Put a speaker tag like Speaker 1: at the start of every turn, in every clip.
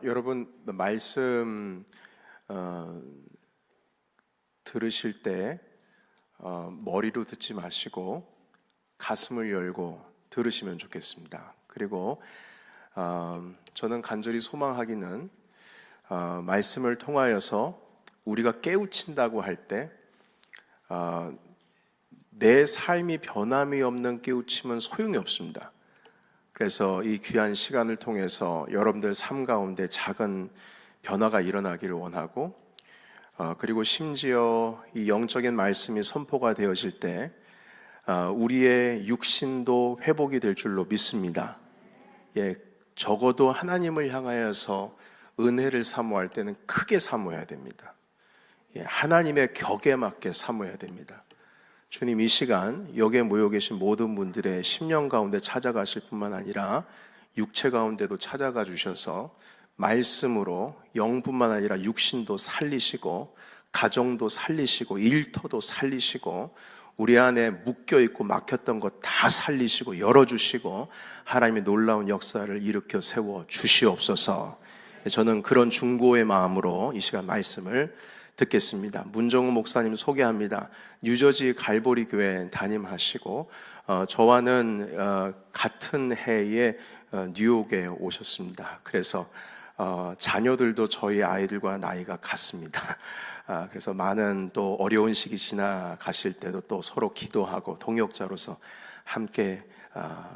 Speaker 1: 여러분 말씀 들으실 때 머리로 듣지 마시고 가슴을 열고 들으시면 좋겠습니다. 그리고 저는 간절히 소망하기는 말씀을 통하여서 우리가 깨우친다고 할 때 내 삶이 변함이 없는 깨우침은 소용이 없습니다. 그래서 이 귀한 시간을 통해서 여러분들 삶 가운데 작은 변화가 일어나기를 원하고, 그리고 심지어 이 영적인 말씀이 선포가 되어질 때 우리의 육신도 회복이 될 줄로 믿습니다. 적어도 하나님을 향하여서 은혜를 사모할 때는 크게 사모해야 됩니다. 하나님의 격에 맞게 사모해야 됩니다. 주님, 이 시간 여기에 모여 계신 모든 분들의 심령 가운데 찾아가실 뿐만 아니라 육체 가운데도 찾아가 주셔서 말씀으로 영뿐만 아니라 육신도 살리시고 가정도 살리시고 일터도 살리시고 우리 안에 묶여있고 막혔던 것 다 살리시고 열어주시고 하나님의 놀라운 역사를 일으켜 세워 주시옵소서. 저는 그런 중고의 마음으로 이 시간 말씀을 듣겠습니다. 문정우 목사님 소개합니다. 뉴저지 갈보리 교회 담임하시고 저와는 같은 해에 뉴욕에 오셨습니다. 그래서 자녀들도 저희 아이들과 나이가 같습니다. 그래서 많은 또 어려운 시기 지나가실 때도 또 서로 기도하고 동역자로서 함께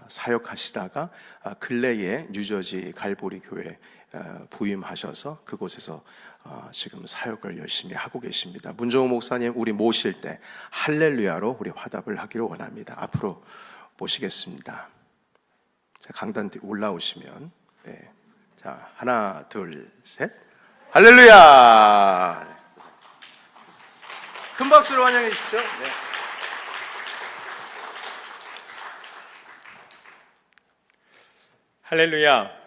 Speaker 1: 사역하시다가 근래에 뉴저지 갈보리 교회 부임하셔서 그곳에서 지금 사역을 열심히 하고 계십니다. 문정우 목사님 우리 모실 때 할렐루야로 우리 화답을 하기를 원합니다. 앞으로 모시겠습니다. 자, 강단 올라오시면 자, 하나 둘 셋 할렐루야. 큰 박수로 환영해 주십시오.
Speaker 2: 할렐루야.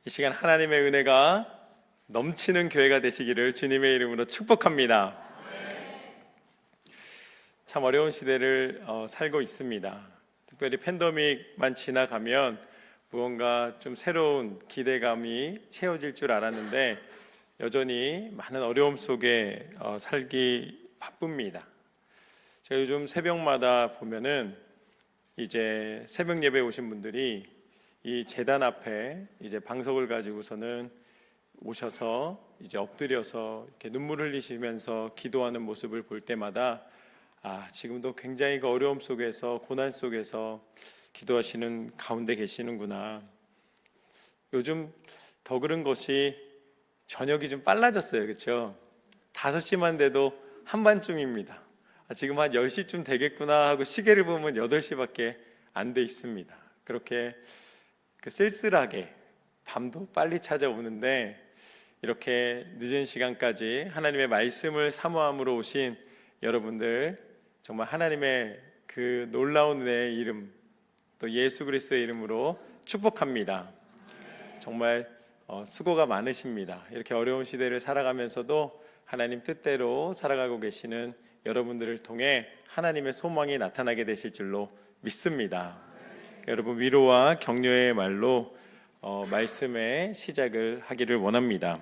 Speaker 2: 이 시간 하나님의 은혜가 넘치는 교회가 되시기를 주님의 이름으로 축복합니다. 참 어려운 시대를 살고 있습니다. 특별히 팬데믹만 지나가면 무언가 좀 새로운 기대감이 채워질 줄 알았는데 여전히 많은 어려움 속에 살기 바쁩니다. 제가 요즘 새벽마다 보면은 이제 새벽 예배에 오신 분들이 이 제단 앞에 이제 방석을 가지고서는 오셔서 이제 엎드려서 이렇게 눈물 흘리시면서 기도하는 모습을 볼 때마다 지금도 굉장히 그 어려움 속에서 고난 속에서 기도하시는 가운데 계시는구나. 요즘 더 그런 것이 저녁이 좀 빨라졌어요. 그렇죠? 5시만 돼도 한밤중입니다. 지금 한 10시쯤 되겠구나 하고 시계를 보면 8시밖에 안 돼 있습니다. 그렇게 쓸쓸하게 밤도 빨리 찾아오는데 이렇게 늦은 시간까지 하나님의 말씀을 사모함으로 오신 여러분들 정말 하나님의 그 놀라운 은혜의 이름 또 예수 그리스도의 이름으로 축복합니다. 정말 수고가 많으십니다. 이렇게 어려운 시대를 살아가면서도 하나님 뜻대로 살아가고 계시는 여러분들을 통해 하나님의 소망이 나타나게 되실 줄로 믿습니다. 여러분 위로와 격려의 말로 말씀의 시작을 하기를 원합니다.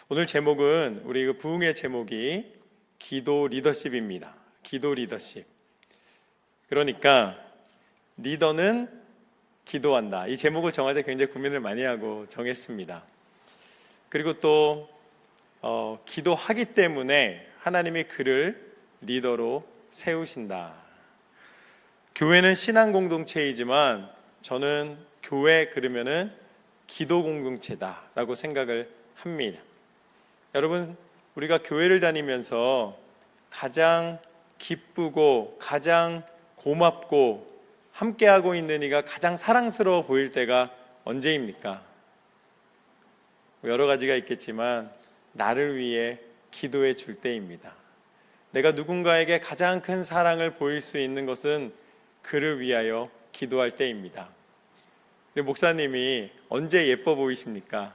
Speaker 2: 오늘 제목은 우리 그 부흥의 제목이 기도 리더십입니다. 기도 리더십. 그러니까 리더는 기도한다. 이 제목을 정할 때 굉장히 고민을 많이 하고 정했습니다. 그리고 또 기도하기 때문에 하나님이 그를 리더로 세우신다. 교회는 신앙 공동체이지만 저는 교회 그러면은 기도 공동체다라고 생각을 합니다. 여러분 우리가 교회를 다니면서 가장 기쁘고 가장 고맙고 함께하고 있는 이가 가장 사랑스러워 보일 때가 언제입니까? 여러 가지가 있겠지만 나를 위해 기도해 줄 때입니다. 내가 누군가에게 가장 큰 사랑을 보일 수 있는 것은 그를 위하여 기도할 때입니다. 목사님이 언제 예뻐 보이십니까?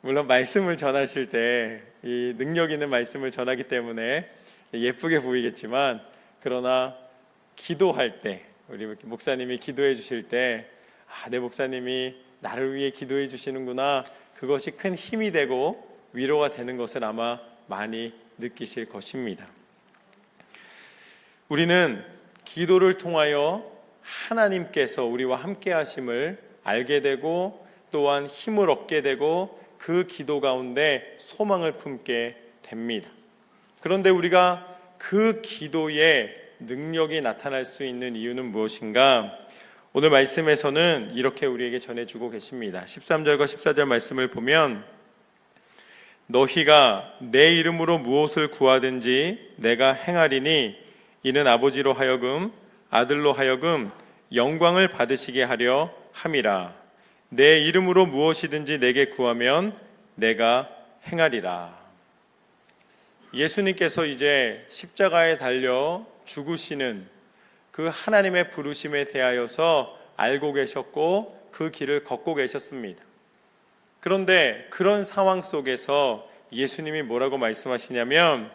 Speaker 2: 물론 말씀을 전하실 때 이 능력 있는 말씀을 전하기 때문에 예쁘게 보이겠지만 그러나 기도할 때 우리 목사님이 기도해 주실 때 내 목사님이 나를 위해 기도해 주시는구나, 그것이 큰 힘이 되고 위로가 되는 것을 아마 많이 느끼실 것입니다. 우리는 기도를 통하여 하나님께서 우리와 함께 하심을 알게 되고 또한 힘을 얻게 되고 그 기도 가운데 소망을 품게 됩니다. 그런데 우리가 그 기도에 능력이 나타날 수 있는 이유는 무엇인가? 오늘 말씀에서는 이렇게 우리에게 전해주고 계십니다. 13절과 14절 말씀을 보면 너희가 내 이름으로 무엇을 구하든지 내가 행하리니 이는 아버지로 하여금 아들로 하여금 영광을 받으시게 하려 함이라. 내 이름으로 무엇이든지 내게 구하면 내가 행하리라. 예수님께서 이제 십자가에 달려 죽으시는 그 하나님의 부르심에 대하여서 알고 계셨고 그 길을 걷고 계셨습니다. 그런데 그런 상황 속에서 예수님이 뭐라고 말씀하시냐면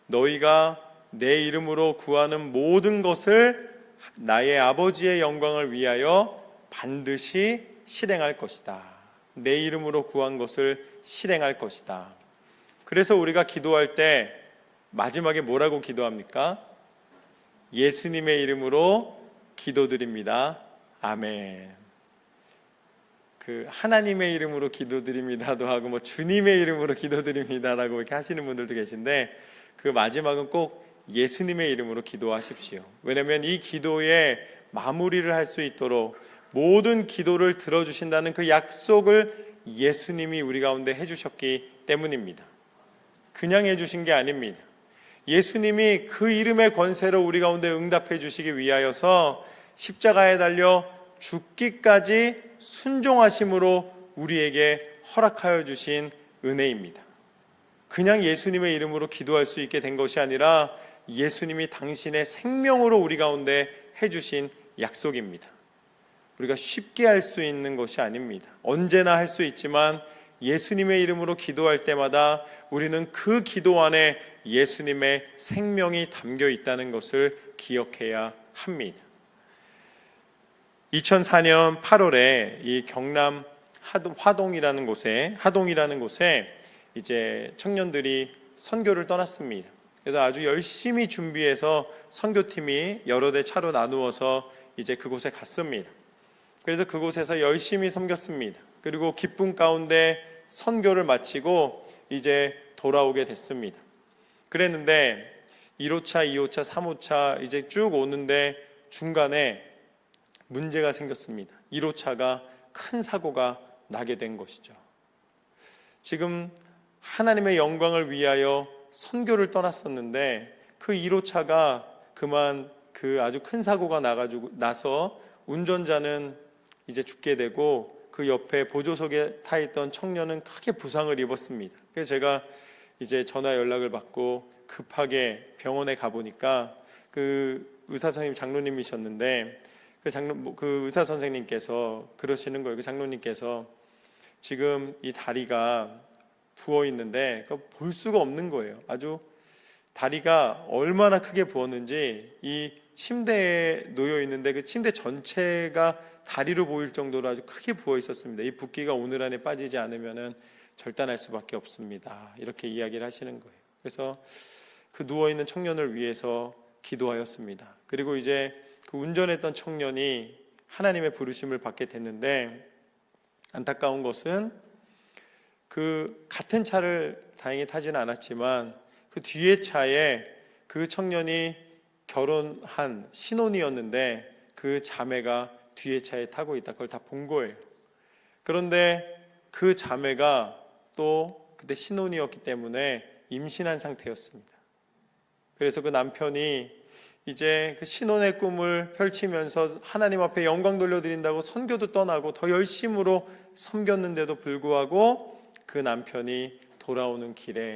Speaker 2: 너희가 내 이름으로 구하는 모든 것을 나의 아버지의 영광을 위하여 반드시 실행할 것이다. 내 이름으로 구한 것을 실행할 것이다. 그래서 우리가 기도할 때 마지막에 뭐라고 기도합니까? 예수님의 이름으로 기도드립니다. 아멘. 하나님의 이름으로 기도드립니다도 하고 주님의 이름으로 기도드립니다라고 이렇게 하시는 분들도 계신데 그 마지막은 꼭 예수님의 이름으로 기도하십시오. 왜냐하면 이 기도에 마무리를 할 수 있도록 모든 기도를 들어주신다는 그 약속을 예수님이 우리 가운데 해주셨기 때문입니다. 그냥 해주신 게 아닙니다. 예수님이 그 이름의 권세로 우리 가운데 응답해 주시기 위하여서 십자가에 달려 죽기까지 순종하심으로 우리에게 허락하여 주신 은혜입니다. 그냥 예수님의 이름으로 기도할 수 있게 된 것이 아니라 예수님이 당신의 생명으로 우리 가운데 해주신 약속입니다. 우리가 쉽게 할 수 있는 것이 아닙니다. 언제나 할 수 있지만 예수님의 이름으로 기도할 때마다 우리는 그 기도 안에 예수님의 생명이 담겨 있다는 것을 기억해야 합니다. 2004년 8월에 이 경남 하동이라는 곳에 이제 청년들이 선교를 떠났습니다. 그래서 아주 열심히 준비해서 선교팀이 여러 대 차로 나누어서 이제 그곳에 갔습니다. 그래서 그곳에서 열심히 섬겼습니다. 그리고 기쁨 가운데 선교를 마치고 이제 돌아오게 됐습니다. 그랬는데 1호차, 2호차, 3호차 이제 쭉 오는데 중간에 문제가 생겼습니다. 1호차가 큰 사고가 나게 된 것이죠. 지금 하나님의 영광을 위하여 선교를 떠났었는데 그 1호차가 그만 아주 큰 사고가 나서 운전자는 이제 죽게 되고 그 옆에 보조석에 타 있던 청년은 크게 부상을 입었습니다. 그래서 제가 이제 전화 연락을 받고 급하게 병원에 가보니까 그 의사 선생님 장로님이셨는데 그 의사 선생님께서 그러시는 거예요. 그 장로님께서 지금 이 다리가 부어 있는데 볼 수가 없는 거예요. 아주 다리가 얼마나 크게 부었는지 이 침대에 놓여 있는데 그 침대 전체가 다리로 보일 정도로 아주 크게 부어 있었습니다. 이 붓기가 오늘 안에 빠지지 않으면은 절단할 수밖에 없습니다. 이렇게 이야기를 하시는 거예요. 그래서 그 누워 있는 청년을 위해서 기도하였습니다. 그리고 이제 그 운전했던 청년이 하나님의 부르심을 받게 됐는데 안타까운 것은 그 같은 차를 다행히 타지는 않았지만 그 뒤에 차에 그 청년이 결혼한 신혼이었는데 그 자매가 뒤에 차에 타고 있다. 그걸 다 본 거예요. 그런데 그 자매가 또 그때 신혼이었기 때문에 임신한 상태였습니다. 그래서 그 남편이 이제 그 신혼의 꿈을 펼치면서 하나님 앞에 영광 돌려드린다고 선교도 떠나고 더 열심으로 섬겼는데도 불구하고 그 남편이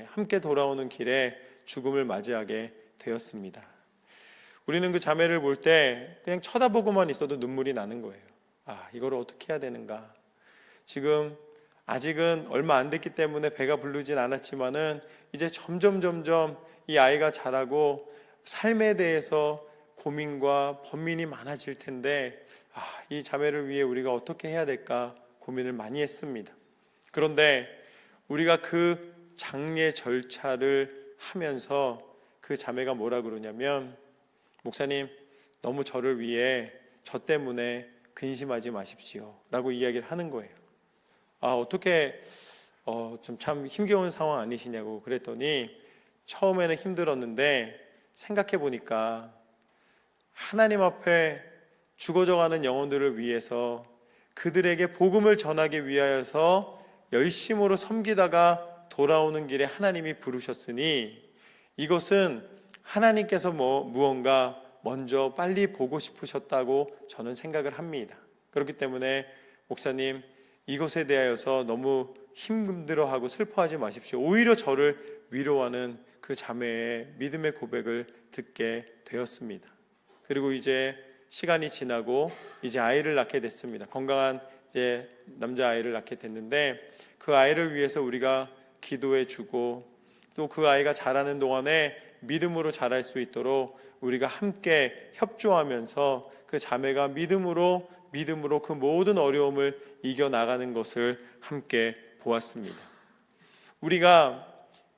Speaker 2: 함께 돌아오는 길에 죽음을 맞이하게 되었습니다. 우리는 그 자매를 볼 때 그냥 쳐다보고만 있어도 눈물이 나는 거예요. 이걸 어떻게 해야 되는가? 지금 아직은 얼마 안 됐기 때문에 배가 부르진 않았지만은 이제 점점 이 아이가 자라고 삶에 대해서 고민과 번민이 많아질 텐데 이 자매를 위해 우리가 어떻게 해야 될까 고민을 많이 했습니다. 그런데 우리가 그 장례 절차를 하면서 그 자매가 뭐라 그러냐면, 목사님, 너무 저를 위해 저 때문에 근심하지 마십시오 라고 이야기를 하는 거예요. 어떻게 좀 참 힘겨운 상황 아니시냐고 그랬더니, 처음에는 힘들었는데 생각해 보니까 하나님 앞에 죽어져가는 영혼들을 위해서 그들에게 복음을 전하기 위하여서 열심으로 섬기다가 돌아오는 길에 하나님이 부르셨으니 이것은 하나님께서 무언가 먼저 빨리 보고 싶으셨다고 저는 생각을 합니다. 그렇기 때문에 목사님, 이것에 대하여서 너무 힘들어하고 슬퍼하지 마십시오. 오히려 저를 위로하는 그 자매의 믿음의 고백을 듣게 되었습니다. 그리고 이제 시간이 지나고 이제 아이를 낳게 됐습니다. 건강한 이제 남자아이를 낳게 됐는데, 그 아이를 위해서 우리가 기도해 주고 또 그 아이가 자라는 동안에 믿음으로 자랄 수 있도록 우리가 함께 협조하면서 그 자매가 믿음으로 그 모든 어려움을 이겨나가는 것을 함께 보았습니다. 우리가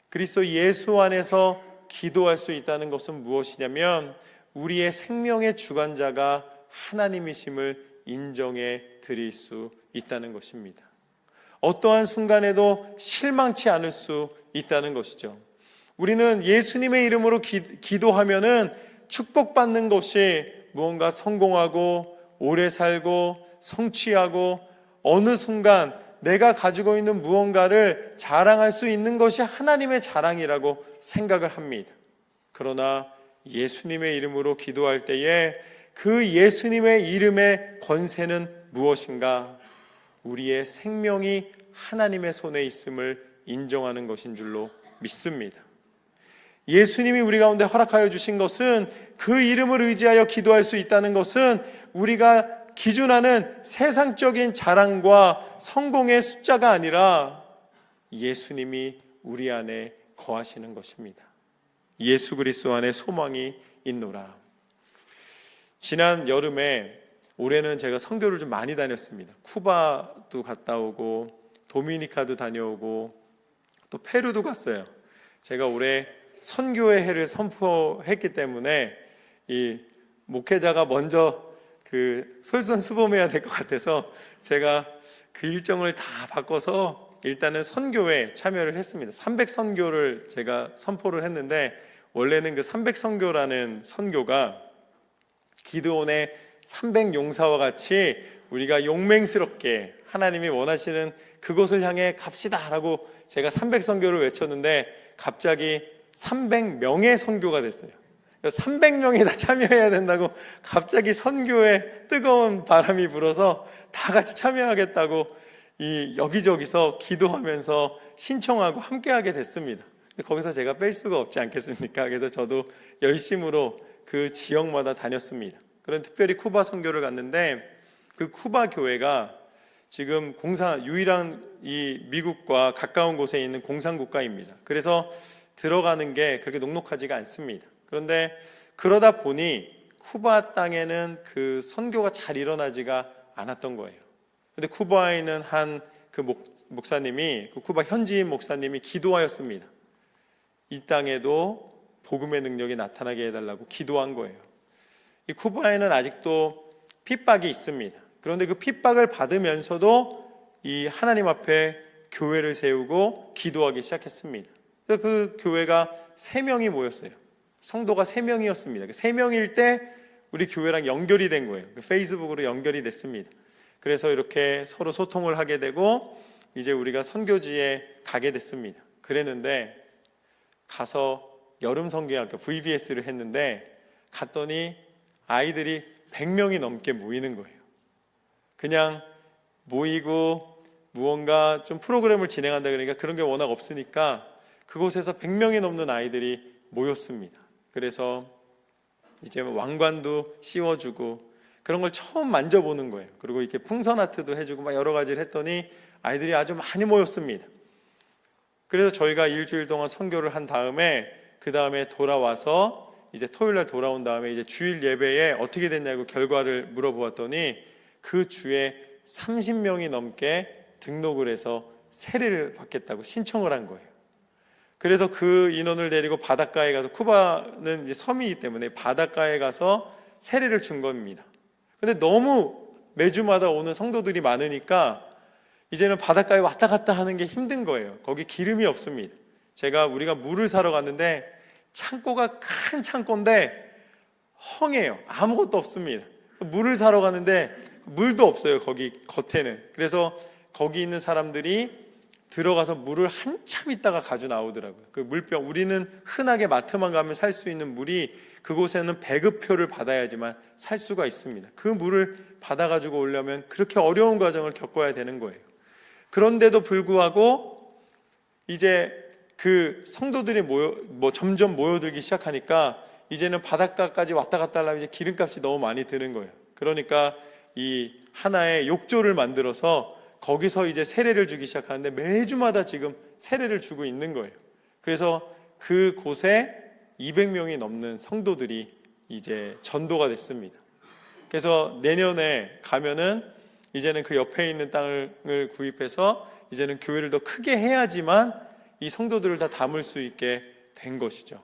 Speaker 2: 그리스도 예수 안에서 기도할 수 있다는 것은 무엇이냐면, 우리의 생명의 주관자가 하나님이심을 인정해 드릴 수 있다는 것입니다. 어떠한 순간에도 실망치 않을 수 있다는 것이죠. 우리는 예수님의 이름으로 기도하면은 축복받는 것이 무언가 성공하고 오래 살고 성취하고 어느 순간 내가 가지고 있는 무언가를 자랑할 수 있는 것이 하나님의 자랑이라고 생각을 합니다. 그러나 예수님의 이름으로 기도할 때에 그 예수님의 이름의 권세는 무엇인가? 우리의 생명이 하나님의 손에 있음을 인정하는 것인 줄로 믿습니다. 예수님이 우리 가운데 허락하여 주신 것은, 그 이름을 의지하여 기도할 수 있다는 것은 우리가 기준하는 세상적인 자랑과 성공의 숫자가 아니라 예수님이 우리 안에 거하시는 것입니다. 예수 그리스도 안에 소망이 있노라. 지난 여름에, 올해는 제가 선교를 좀 많이 다녔습니다. 쿠바도 갔다 오고 도미니카도 다녀오고 또 페루도 갔어요. 제가 올해 선교의 해를 선포했기 때문에 이 목회자가 먼저 솔선수범해야 될 것 같아서 제가 그 일정을 다 바꿔서 일단은 선교에 참여를 했습니다. 300선교를 제가 선포를 했는데, 원래는 그 300선교라는 선교가 기드온의 300용사와 같이 우리가 용맹스럽게 하나님이 원하시는 그곳을 향해 갑시다 라고 제가 300선교를 외쳤는데, 갑자기 300명의 선교가 됐어요. 300명이 다 참여해야 된다고 갑자기 선교에 뜨거운 바람이 불어서 다 같이 참여하겠다고 여기저기서 기도하면서 신청하고 함께하게 됐습니다. 거기서 제가 뺄 수가 없지 않겠습니까? 그래서 저도 열심으로 그 지역마다 다녔습니다. 그런 특별히 쿠바 선교를 갔는데, 그 쿠바 교회가 지금 유일한 이 미국과 가까운 곳에 있는 공산국가입니다. 그래서 들어가는 게 그렇게 녹록하지가 않습니다. 그런데 그러다 보니 쿠바 땅에는 그 선교가 잘 일어나지가 않았던 거예요. 근데 쿠바에 있는 한 그 목사님이, 그 쿠바 현지인 목사님이 기도하였습니다. 이 땅에도 복음의 능력이 나타나게 해달라고 기도한 거예요. 이 쿠바에는 아직도 핍박이 있습니다. 그런데 그 핍박을 받으면서도 이 하나님 앞에 교회를 세우고 기도하기 시작했습니다. 그래서 그 교회가 3명이 모였어요. 성도가 3명이었습니다. 3명일 때 우리 교회랑 연결이 된 거예요. 페이스북으로 연결이 됐습니다. 그래서 이렇게 서로 소통을 하게 되고 이제 우리가 선교지에 가게 됐습니다. 그랬는데 가서 여름 선교학교 VBS를 했는데, 갔더니 아이들이 100명이 넘게 모이는 거예요. 그냥 모이고 무언가 좀 프로그램을 진행한다 그러니까 그런 게 워낙 없으니까 그곳에서 100명이 넘는 아이들이 모였습니다. 그래서 이제 왕관도 씌워주고 그런 걸 처음 만져보는 거예요. 그리고 이렇게 풍선 아트도 해주고 막 여러 가지를 했더니 아이들이 아주 많이 모였습니다. 그래서 저희가 일주일 동안 선교를 한 다음에 그 다음에 돌아와서 이제 토요일 날 돌아온 다음에 이제 주일 예배에 어떻게 됐냐고 결과를 물어보았더니 그 주에 30명이 넘게 등록을 해서 세례를 받겠다고 신청을 한 거예요. 그래서 그 인원을 데리고 바닷가에 가서, 쿠바는 이제 섬이기 때문에 바닷가에 가서 세례를 준 겁니다. 근데 너무 매주마다 오는 성도들이 많으니까 이제는 바닷가에 왔다 갔다 하는 게 힘든 거예요. 거기 기름이 없습니다. 우리가 물을 사러 갔는데 창고가 큰 창고인데 헝해요. 아무것도 없습니다. 물을 사러 가는데 물도 없어요. 거기 겉에는. 그래서 거기 있는 사람들이 들어가서 물을 한참 있다가 가져 나오더라고요. 그 물병, 우리는 흔하게 마트만 가면 살 수 있는 물이 그곳에는 배급표를 받아야지만 살 수가 있습니다. 그 물을 받아가지고 오려면 그렇게 어려운 과정을 겪어야 되는 거예요. 그런데도 불구하고 이제 그 성도들이 점점 모여들기 시작하니까 이제는 바닷가까지 왔다 갔다 하려면 이제 기름값이 너무 많이 드는 거예요. 그러니까 이 하나의 욕조를 만들어서 거기서 이제 세례를 주기 시작하는데 매주마다 지금 세례를 주고 있는 거예요. 그래서 그 곳에 200명이 넘는 성도들이 이제 전도가 됐습니다. 그래서 내년에 가면은 이제는 그 옆에 있는 땅을 구입해서 이제는 교회를 더 크게 해야지만 이 성도들을 다 담을 수 있게 된 것이죠.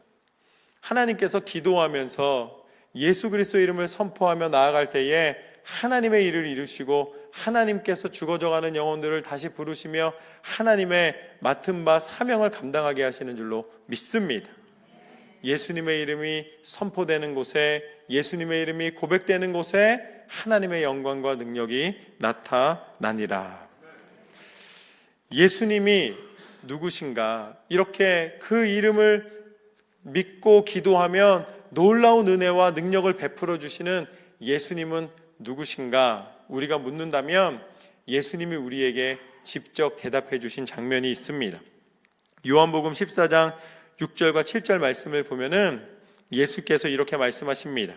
Speaker 2: 하나님께서 기도하면서 예수 그리스도의 이름을 선포하며 나아갈 때에 하나님의 일을 이루시고 하나님께서 죽어져가는 영혼들을 다시 부르시며 하나님의 맡은 바 사명을 감당하게 하시는 줄로 믿습니다. 예수님의 이름이 선포되는 곳에, 예수님의 이름이 고백되는 곳에 하나님의 영광과 능력이 나타나니라. 예수님이 누구신가? 이렇게 그 이름을 믿고 기도하면 놀라운 은혜와 능력을 베풀어 주시는 예수님은 누구신가? 우리가 묻는다면 예수님이 우리에게 직접 대답해 주신 장면이 있습니다. 요한복음 14장 6절과 7절 말씀을 보면은 예수께서 이렇게 말씀하십니다.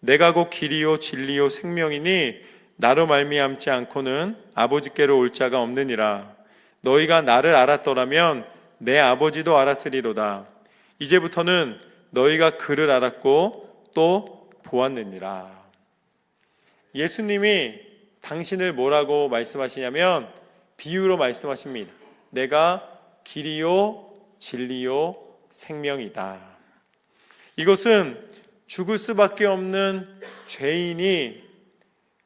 Speaker 2: 내가 곧 길이요 진리요 생명이니 나로 말미암지 않고는 아버지께로 올 자가 없느니라. 너희가 나를 알았더라면 내 아버지도 알았으리로다. 이제부터는 너희가 그를 알았고 또 보았느니라. 예수님이 당신을 뭐라고 말씀하시냐면 비유로 말씀하십니다. 내가 길이요 진리요 생명이다. 이것은 죽을 수밖에 없는 죄인이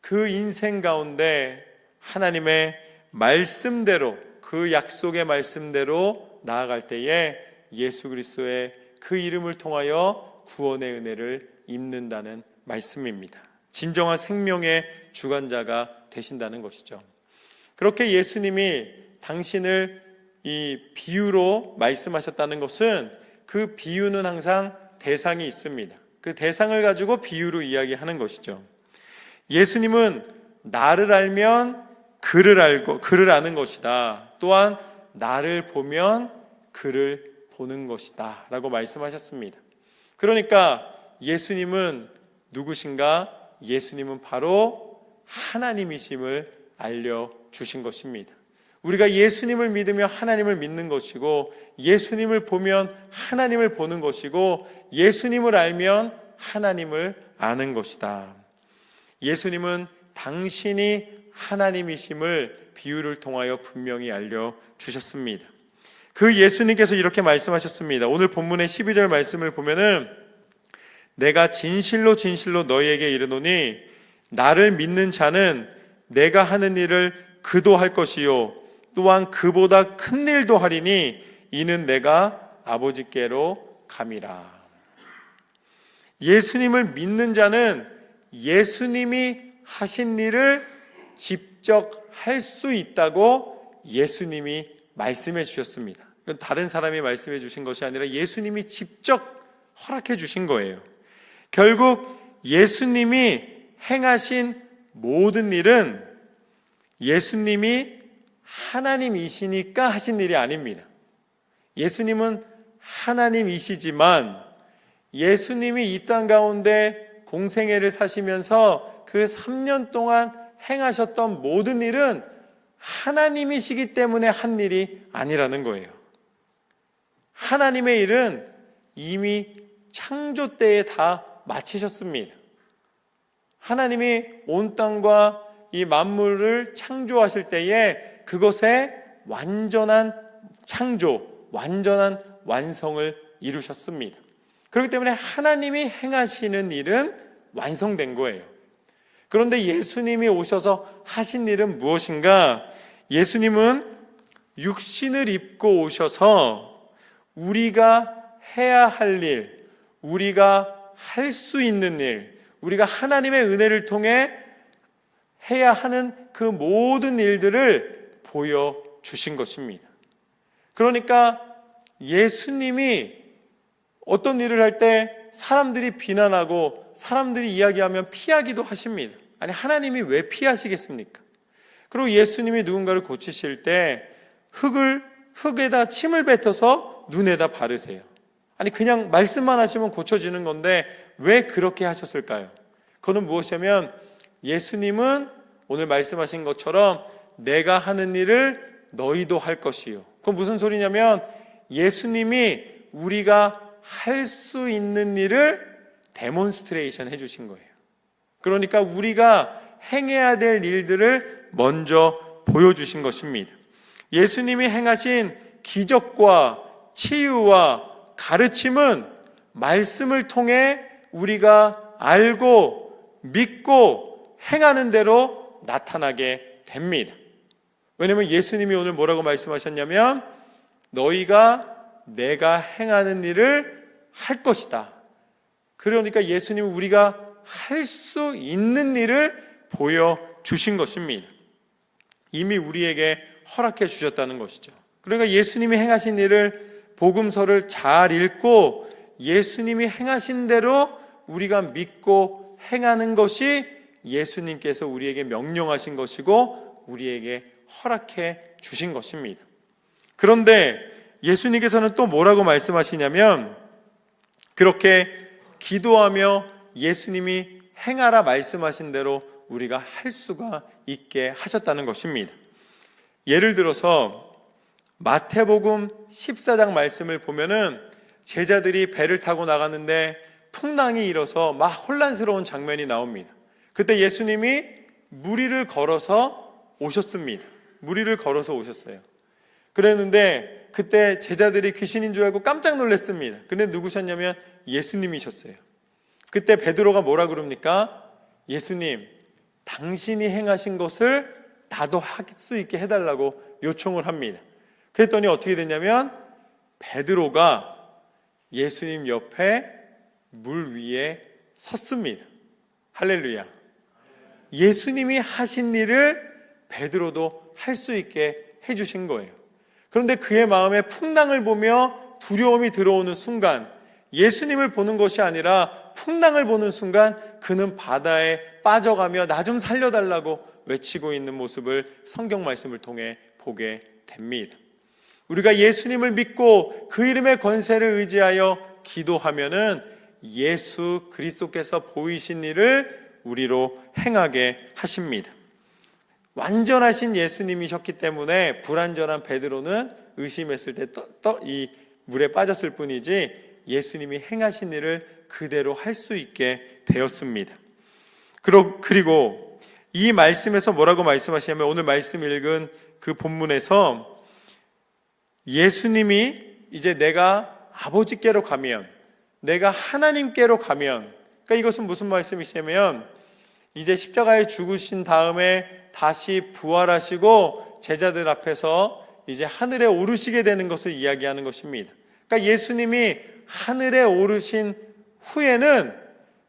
Speaker 2: 그 인생 가운데 하나님의 말씀대로, 그 약속의 말씀대로 나아갈 때에 예수 그리스도의 그 이름을 통하여 구원의 은혜를 입는다는 말씀입니다. 진정한 생명의 주관자가 되신다는 것이죠. 그렇게 예수님이 당신을 이 비유로 말씀하셨다는 것은 그 비유는 항상 대상이 있습니다. 그 대상을 가지고 비유로 이야기하는 것이죠. 예수님은 나를 알면 그를 아는 것이다. 또한 나를 보면 그를 보는 것이다. 라고 말씀하셨습니다. 그러니까 예수님은 누구신가? 예수님은 바로 하나님이심을 알려주신 것입니다. 우리가 예수님을 믿으며 하나님을 믿는 것이고, 예수님을 보면 하나님을 보는 것이고, 예수님을 알면 하나님을 아는 것이다. 예수님은 당신이 하나님이심을 비유를 통하여 분명히 알려주셨습니다. 그 예수님께서 이렇게 말씀하셨습니다. 오늘 본문의 12절 말씀을 보면은 내가 진실로 진실로 너희에게 이르노니 나를 믿는 자는 내가 하는 일을 그도 할 것이요 또한 그보다 큰 일도 하리니 이는 내가 아버지께로 감이라. 예수님을 믿는 자는 예수님이 하신 일을 직접 할 수 있다고 예수님이 말씀해 주셨습니다. 이건 다른 사람이 말씀해 주신 것이 아니라 예수님이 직접 허락해 주신 거예요. 결국 예수님이 행하신 모든 일은 예수님이 하나님이시니까 하신 일이 아닙니다. 예수님은 하나님이시지만 예수님이 이 땅 가운데 공생애를 사시면서 그 3년 동안 행하셨던 모든 일은 하나님이시기 때문에 한 일이 아니라는 거예요. 하나님의 일은 이미 창조 때에 다 마치셨습니다. 하나님이 온 땅과 이 만물을 창조하실 때에 그것에 완전한 창조, 완전한 완성을 이루셨습니다. 그렇기 때문에 하나님이 행하시는 일은 완성된 거예요. 그런데 예수님이 오셔서 하신 일은 무엇인가? 예수님은 육신을 입고 오셔서 우리가 해야 할 일, 우리가 할 수 있는 일, 우리가 하나님의 은혜를 통해 해야 하는 그 모든 일들을 보여주신 것입니다. 그러니까 예수님이 어떤 일을 할 때 사람들이 비난하고 사람들이 이야기하면 피하기도 하십니다. 아니, 하나님이 왜 피하시겠습니까? 그리고 예수님이 누군가를 고치실 때 흙에다 침을 뱉어서 눈에다 바르세요. 아니, 그냥 말씀만 하시면 고쳐지는 건데 왜 그렇게 하셨을까요? 그건 무엇이냐면 예수님은 오늘 말씀하신 것처럼 내가 하는 일을 너희도 할 것이요. 그건 무슨 소리냐면 예수님이 우리가 할 수 있는 일을 데몬스트레이션 해주신 거예요. 그러니까 우리가 행해야 될 일들을 먼저 보여주신 것입니다. 예수님이 행하신 기적과 치유와 가르침은 말씀을 통해 우리가 알고 믿고 행하는 대로 나타나게 됩니다. 왜냐하면 예수님이 오늘 뭐라고 말씀하셨냐면 너희가 내가 행하는 일을 할 것이다. 그러니까 예수님은 우리가 할 수 있는 일을 보여주신 것입니다. 이미 우리에게 허락해 주셨다는 것이죠. 그러니까 예수님이 행하신 일을 복음서를 잘 읽고 예수님이 행하신 대로 우리가 믿고 행하는 것이 예수님께서 우리에게 명령하신 것이고 우리에게 허락해 주신 것입니다. 그런데 예수님께서는 또 뭐라고 말씀하시냐면 그렇게 기도하며 예수님이 행하라 말씀하신 대로 우리가 할 수가 있게 하셨다는 것입니다. 예를 들어서 마태복음 14장 말씀을 보면은 제자들이 배를 타고 나갔는데 풍랑이 일어서 막 혼란스러운 장면이 나옵니다. 그때 예수님이 무리를 걸어서 오셨습니다. 무리를 걸어서 오셨어요. 그랬는데 그때 제자들이 귀신인 줄 알고 깜짝 놀랐습니다. 근데 누구셨냐면 예수님이셨어요. 그때 베드로가 뭐라 그럽니까? 예수님, 당신이 행하신 것을 나도 할 수 있게 해달라고 요청을 합니다. 그랬더니 어떻게 됐냐면 베드로가 예수님 옆에 물 위에 섰습니다. 할렐루야. 예수님이 하신 일을 베드로도 할 수 있게 해주신 거예요. 그런데 그의 마음에 풍랑을 보며 두려움이 들어오는 순간 예수님을 보는 것이 아니라 풍랑을 보는 순간 그는 바다에 빠져가며 나 좀 살려달라고 외치고 있는 모습을 성경 말씀을 통해 보게 됩니다. 우리가 예수님을 믿고 그 이름의 권세를 의지하여 기도하면은 예수 그리스도께서 보이신 일을 우리로 행하게 하십니다. 완전하신 예수님이셨기 때문에 불완전한 베드로는 의심했을 때 이 물에 빠졌을 뿐이지 예수님이 행하신 일을 그대로 할 수 있게 되었습니다. 그리고 이 말씀에서 뭐라고 말씀하시냐면 오늘 말씀 읽은 그 본문에서 예수님이 이제 내가 아버지께로 가면 내가 하나님께로 가면 그러니까 이것은 무슨 말씀이시냐면 이제 십자가에 죽으신 다음에 다시 부활하시고 제자들 앞에서 이제 하늘에 오르시게 되는 것을 이야기하는 것입니다. 그러니까 예수님이 하늘에 오르신 후에는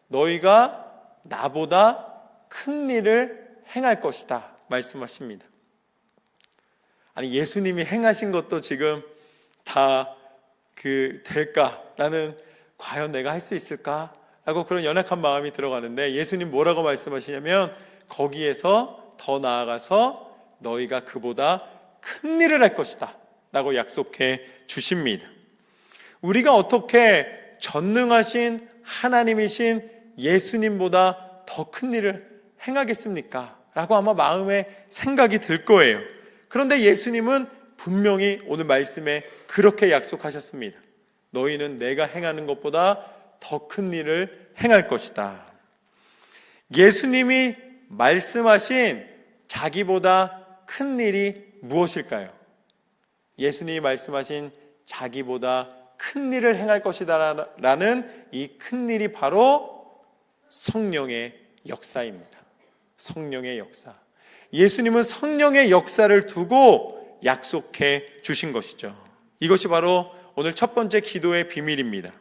Speaker 2: 너희가 나보다 큰 일을 행할 것이다 말씀하십니다. 아니 예수님이 행하신 것도 지금 다 될까라는 과연 내가 할 수 있을까? 라고 그런 연약한 마음이 들어가는데 예수님 뭐라고 말씀하시냐면 거기에서 더 나아가서 너희가 그보다 큰 일을 할 것이다 라고 약속해 주십니다. 우리가 어떻게 전능하신 하나님이신 예수님보다 더 큰 일을 행하겠습니까? 라고 아마 마음에 생각이 들 거예요. 그런데 예수님은 분명히 오늘 말씀에 그렇게 약속하셨습니다. 너희는 내가 행하는 것보다 더 큰 일을 행할 것이다. 예수님이 말씀하신 자기보다 큰 일이 무엇일까요? 예수님이 말씀하신 자기보다 큰 일을 행할 것이다 라는 이 큰 일이 바로 성령의 역사입니다. 성령의 역사. 예수님은 성령의 역사를 두고 약속해 주신 것이죠. 이것이 바로 오늘 첫 번째 기도의 비밀입니다.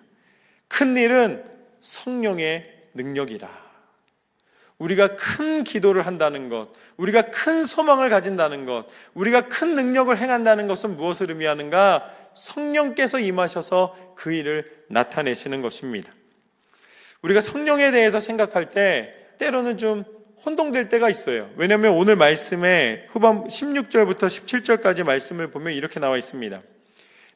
Speaker 2: 큰 일은 성령의 능력이라. 우리가 큰 기도를 한다는 것, 우리가 큰 소망을 가진다는 것, 우리가 큰 능력을 행한다는 것은 무엇을 의미하는가? 성령께서 임하셔서 그 일을 나타내시는 것입니다. 우리가 성령에 대해서 생각할 때 때로는 좀 혼동될 때가 있어요. 왜냐하면 오늘 말씀에 후반 16절부터 17절까지 말씀을 보면 이렇게 나와 있습니다.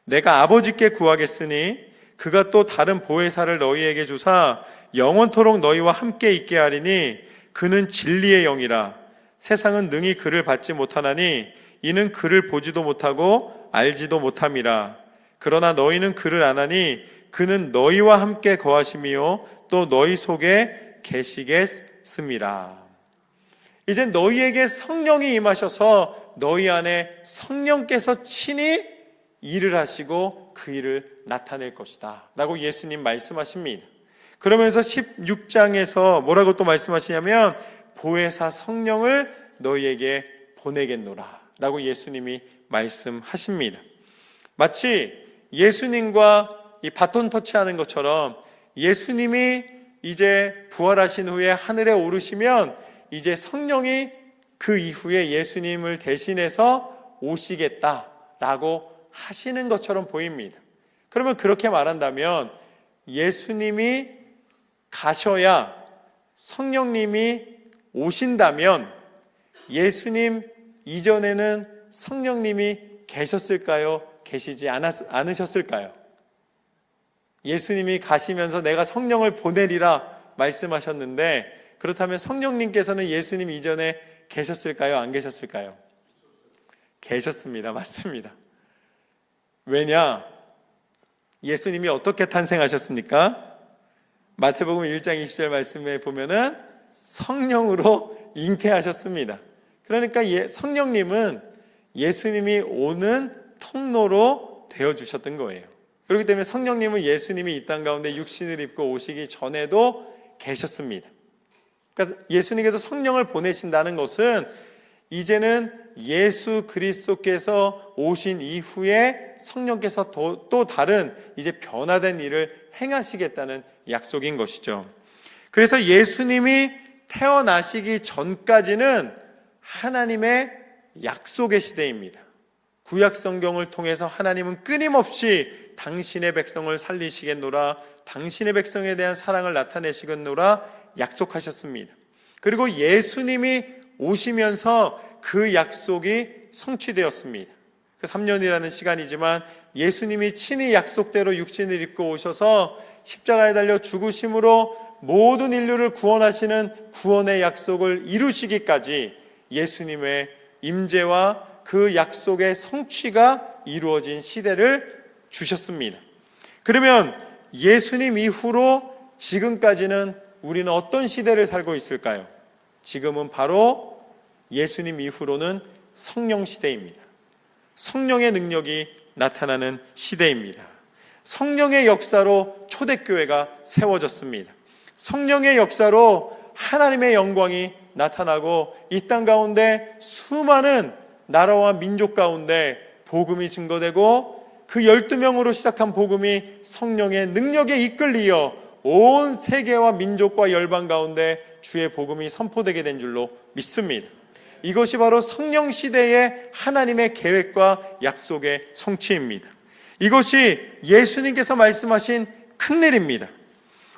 Speaker 2: 내가 아버지께 구하겠으니 그가 또 다른 보혜사를 너희에게 주사 영원토록 너희와 함께 있게 하리니 그는 진리의 영이라. 세상은 능히 그를 받지 못하나니 이는 그를 보지도 못하고 알지도 못함이라. 그러나 너희는 그를 아나니 그는 너희와 함께 거하심이요 또 너희 속에 계시겠음이라. 이제 너희에게 성령이 임하셔서 너희 안에 성령께서 친히 일을 하시고 그 일을 나타낼 것이다 라고 예수님 말씀하십니다. 그러면서 16장에서 뭐라고 또 말씀하시냐면 보혜사 성령을 너희에게 보내겠노라 라고 예수님이 말씀하십니다. 마치 예수님과 이 바톤 터치하는 것처럼 예수님이 이제 부활하신 후에 하늘에 오르시면 이제 성령이 그 이후에 예수님을 대신해서 오시겠다라고 하시는 것처럼 보입니다. 그러면 그렇게 말한다면 예수님이 가셔야 성령님이 오신다면 예수님 이전에는 성령님이 계셨을까요? 계시지 않으셨을까요? 예수님이 가시면서 내가 성령을 보내리라 말씀하셨는데 그렇다면 성령님께서는 예수님 이전에 계셨을까요? 안 계셨을까요? 계셨습니다. 맞습니다. 왜냐? 예수님이 어떻게 탄생하셨습니까? 마태복음 1장 20절 말씀에 보면은 성령으로 잉태하셨습니다. 그러니까 성령님은 예수님이 오는 통로로 되어주셨던 거예요. 그렇기 때문에 성령님은 예수님이 이 땅 가운데 육신을 입고 오시기 전에도 계셨습니다. 그러니까 예수님께서 성령을 보내신다는 것은 이제는 예수 그리스도께서 오신 이후에 성령께서 또 다른 이제 변화된 일을 행하시겠다는 약속인 것이죠. 그래서 예수님이 태어나시기 전까지는 하나님의 약속의 시대입니다. 구약 성경을 통해서 하나님은 끊임없이 당신의 백성을 살리시겠노라, 당신의 백성에 대한 사랑을 나타내시겠노라 약속하셨습니다. 그리고 예수님이 오시면서 그 약속이 성취되었습니다. 그 3년이라는 시간이지만 예수님이 친히 약속대로 육신을 입고 오셔서 십자가에 달려 죽으심으로 모든 인류를 구원하시는 구원의 약속을 이루시기까지 예수님의 임재와 그 약속의 성취가 이루어진 시대를 주셨습니다. 그러면 예수님 이후로 지금까지는 우리는 어떤 시대를 살고 있을까요? 지금은 바로 예수님 이후로는 성령 시대입니다. 성령의 능력이 나타나는 시대입니다. 성령의 역사로 초대교회가 세워졌습니다. 성령의 역사로 하나님의 영광이 나타나고 이 땅 가운데 수많은 나라와 민족 가운데 복음이 증거되고 그 12명으로 시작한 복음이 성령의 능력에 이끌리어 온 세계와 민족과 열방 가운데 주의 복음이 선포되게 된 줄로 믿습니다. 이것이 바로 성령 시대의 하나님의 계획과 약속의 성취입니다. 이것이 예수님께서 말씀하신 큰 일입니다.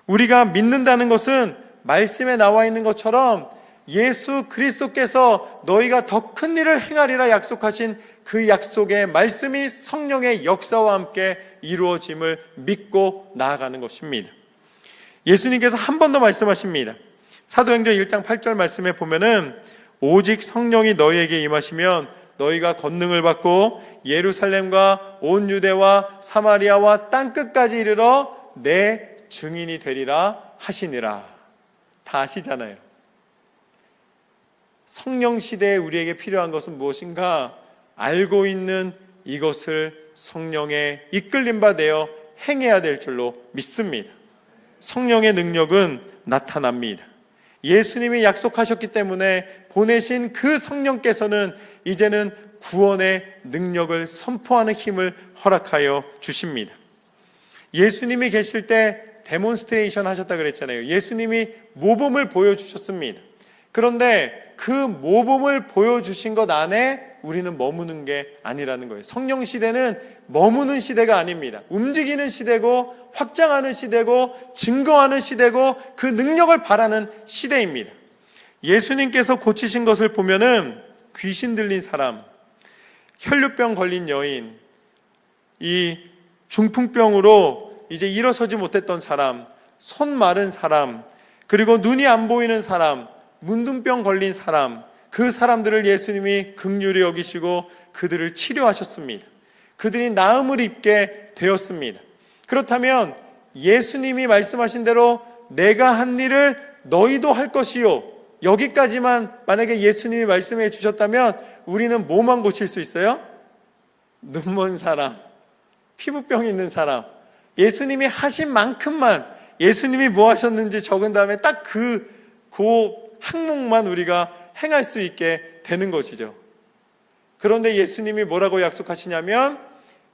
Speaker 2: 우리가 믿는다는 것은 말씀에 나와 있는 것처럼 예수 그리스도께서 너희가 더 큰 일을 행하리라 약속하신 그 약속의 말씀이 성령의 역사와 함께 이루어짐을 믿고 나아가는 것입니다. 예수님께서 한 번 더 말씀하십니다. 사도행전 1장 8절 말씀에 보면은 오직 성령이 너희에게 임하시면 너희가 권능을 받고 예루살렘과 온 유대와 사마리아와 땅끝까지 이르러 내 증인이 되리라 하시니라. 다 아시잖아요. 성령 시대에 우리에게 필요한 것은 무엇인가? 알고 있는 이것을 성령의 이끌림 받아 행해야 될 줄로 믿습니다. 성령의 능력은 나타납니다. 예수님이 약속하셨기 때문에 보내신 그 성령께서는 이제는 구원의 능력을 선포하는 힘을 허락하여 주십니다. 예수님이 계실 때 데몬스트레이션 하셨다 그랬잖아요. 예수님이 모범을 보여주셨습니다. 그런데 그 모범을 보여주신 것 안에 우리는 머무는 게 아니라는 거예요. 성령 시대는 머무는 시대가 아닙니다. 움직이는 시대고 확장하는 시대고 증거하는 시대고 그 능력을 바라는 시대입니다. 예수님께서 고치신 것을 보면은 귀신 들린 사람, 혈루병 걸린 여인, 이 중풍병으로 이제 일어서지 못했던 사람, 손 마른 사람, 그리고 눈이 안 보이는 사람, 문둥병 걸린 사람, 그 사람들을 예수님이 긍휼히 여기시고 그들을 치료하셨습니다. 그들이 나음을 입게 되었습니다. 그렇다면 예수님이 말씀하신 대로 내가 한 일을 너희도 할 것이요, 여기까지만 만약에 예수님이 말씀해 주셨다면 우리는 뭐만 고칠 수 있어요? 눈먼 사람, 피부병 있는 사람, 예수님이 하신 만큼만, 예수님이 뭐 하셨는지 적은 다음에 딱 그 항목만 우리가 행할 수 있게 되는 것이죠. 그런데 예수님이 뭐라고 약속하시냐면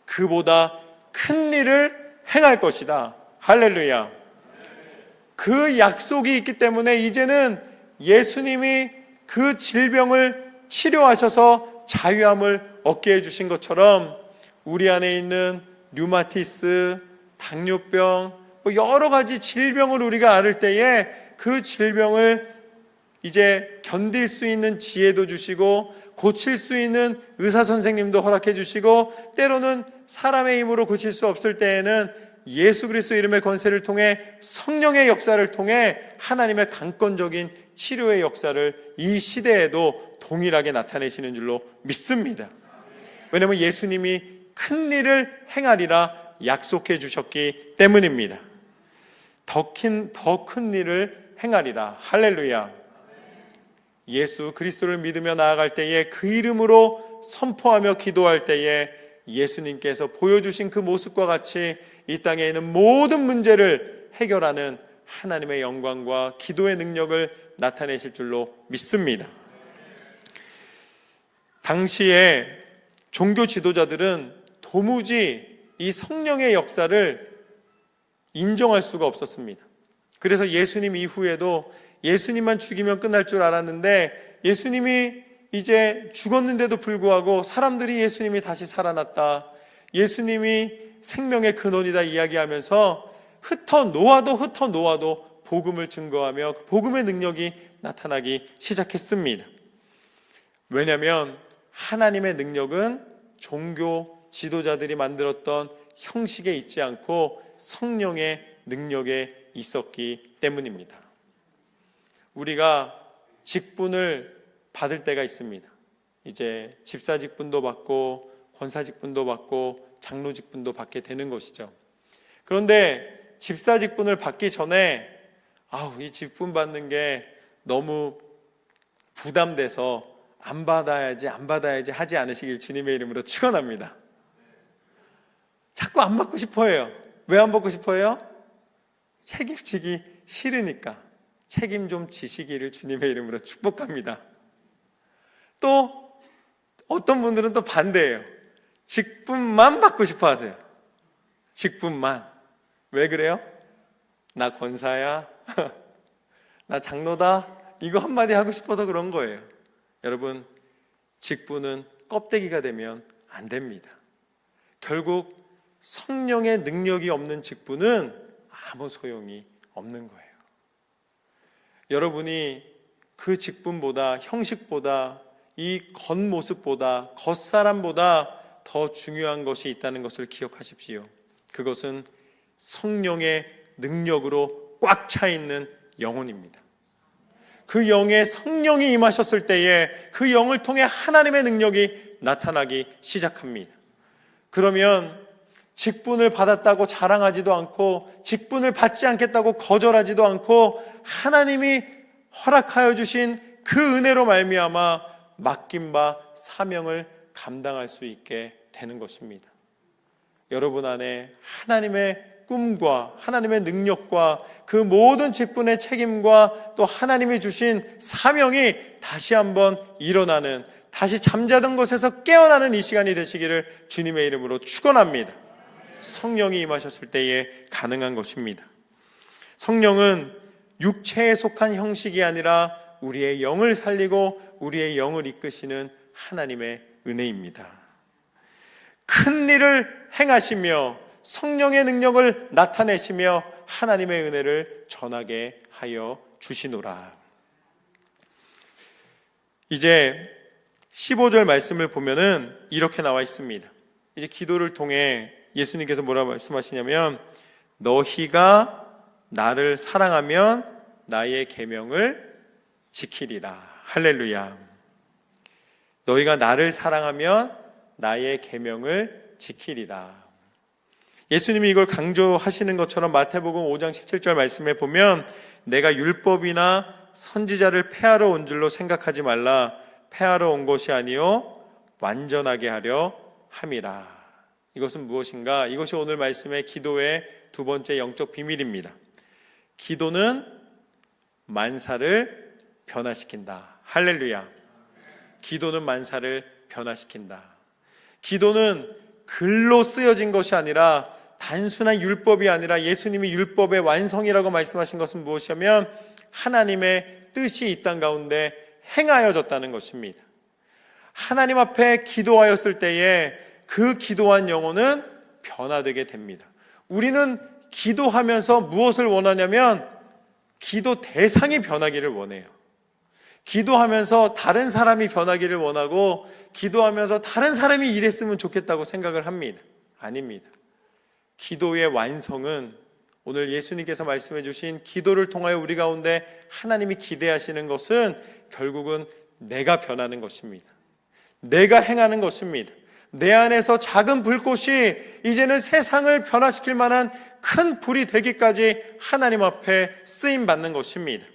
Speaker 2: 그보다 큰 일을 행할 것이다. 할렐루야. 그 약속이 있기 때문에 이제는 예수님이 그 질병을 치료하셔서 자유함을 얻게 해주신 것처럼 우리 안에 있는 류마티스, 당뇨병, 여러 가지 질병을 우리가 앓을 때에 그 질병을 이제 견딜 수 있는 지혜도 주시고 고칠 수 있는 의사 선생님도 허락해 주시고 때로는 사람의 힘으로 고칠 수 없을 때에는 예수 그리스도 이름의 권세를 통해 성령의 역사를 통해 하나님의 강권적인 치료의 역사를 이 시대에도 동일하게 나타내시는 줄로 믿습니다. 왜냐하면 예수님이 큰 일을 행하리라 약속해 주셨기 때문입니다. 더 큰 일을 행하리라. 할렐루야. 예수 그리스도를 믿으며 나아갈 때에 그 이름으로 선포하며 기도할 때에 예수님께서 보여주신 그 모습과 같이 이 땅에 있는 모든 문제를 해결하는 하나님의 영광과 기도의 능력을 나타내실 줄로 믿습니다. 당시에 종교 지도자들은 도무지 이 성령의 역사를 인정할 수가 없었습니다. 그래서 예수님 이후에도 예수님만 죽이면 끝날 줄 알았는데 예수님이 이제 죽었는데도 불구하고 사람들이 예수님이 다시 살아났다, 예수님이 생명의 근원이다 이야기하면서 흩어놓아도 복음을 증거하며 그 복음의 능력이 나타나기 시작했습니다. 왜냐하면 하나님의 능력은 종교 지도자들이 만들었던 형식에 있지 않고 성령의 능력에 있었기 때문입니다. 우리가 직분을 받을 때가 있습니다. 이제 집사 직분도 받고 권사 직분도 받고 장로 직분도 받게 되는 것이죠. 그런데 집사 직분을 받기 전에 이 직분 받는 게 너무 부담돼서 안 받아야지 하지 않으시길 주님의 이름으로 축원합니다. 자꾸 안 받고 싶어 해요. 왜 안 받고 싶어 해요? 책임지기 싫으니까. 책임 좀 지시기를 주님의 이름으로 축복합니다. 또 어떤 분들은 또 반대예요. 직분만 받고 싶어 하세요. 직분만. 왜 그래요? 나 권사야, 나 장로다, 이거 한마디 하고 싶어서 그런 거예요. 여러분, 직분은 껍데기가 되면 안 됩니다. 결국 성령의 능력이 없는 직분은 아무 소용이 없는 거예요. 여러분이 그 직분보다, 형식보다, 이 겉모습보다, 겉사람보다 더 중요한 것이 있다는 것을 기억하십시오. 그것은 성령의 능력으로 꽉 차 있는 영혼입니다. 그 영에 성령이 임하셨을 때에 그 영을 통해 하나님의 능력이 나타나기 시작합니다. 그러면 직분을 받았다고 자랑하지도 않고 직분을 받지 않겠다고 거절하지도 않고 하나님이 허락하여 주신 그 은혜로 말미암아 맡긴 바 사명을 감당할 수 있게 되는 것입니다. 여러분 안에 하나님의 꿈과 하나님의 능력과 그 모든 직분의 책임과 또 하나님이 주신 사명이 다시 한번 일어나는, 다시 잠자던 곳에서 깨어나는 이 시간이 되시기를 주님의 이름으로 축원합니다. 성령이 임하셨을 때에 가능한 것입니다. 성령은 육체에 속한 형식이 아니라 우리의 영을 살리고 우리의 영을 이끄시는 하나님의 은혜입니다. 큰 일을 행하시며 성령의 능력을 나타내시며 하나님의 은혜를 전하게 하여 주시노라. 이제 15절 말씀을 보면은 이렇게 나와 있습니다. 이제 기도를 통해 예수님께서 뭐라 말씀하시냐면, 너희가 나를 사랑하면 나의 계명을 지키리라. 할렐루야. 너희가 나를 사랑하면 나의 계명을 지키리라. 예수님이 이걸 강조하시는 것처럼 마태복음 5장 17절 말씀에 보면, 내가 율법이나 선지자를 폐하러 온 줄로 생각하지 말라. 폐하러 온 것이 아니요 완전하게 하려 함이라. 이것은 무엇인가? 이것이 오늘 말씀의 기도의 두 번째 영적 비밀입니다. 기도는 만사를 변화시킨다. 할렐루야. 기도는 만사를 변화시킨다. 기도는 글로 쓰여진 것이 아니라, 단순한 율법이 아니라 예수님이 율법의 완성이라고 말씀하신 것은 무엇이냐면 하나님의 뜻이 이 땅 가운데 행하여졌다는 것입니다. 하나님 앞에 기도하였을 때에 그 기도한 영혼은 변화되게 됩니다. 우리는 기도하면서 무엇을 원하냐면 기도 대상이 변하기를 원해요. 기도하면서 다른 사람이 변하기를 원하고, 기도하면서 다른 사람이 이랬으면 좋겠다고 생각을 합니다. 아닙니다. 기도의 완성은 오늘 예수님께서 말씀해 주신 기도를 통하여 우리 가운데 하나님이 기대하시는 것은 결국은 내가 변하는 것입니다. 내가 행하는 것입니다. 내 안에서 작은 불꽃이 이제는 세상을 변화시킬 만한 큰 불이 되기까지 하나님 앞에 쓰임 받는 것입니다.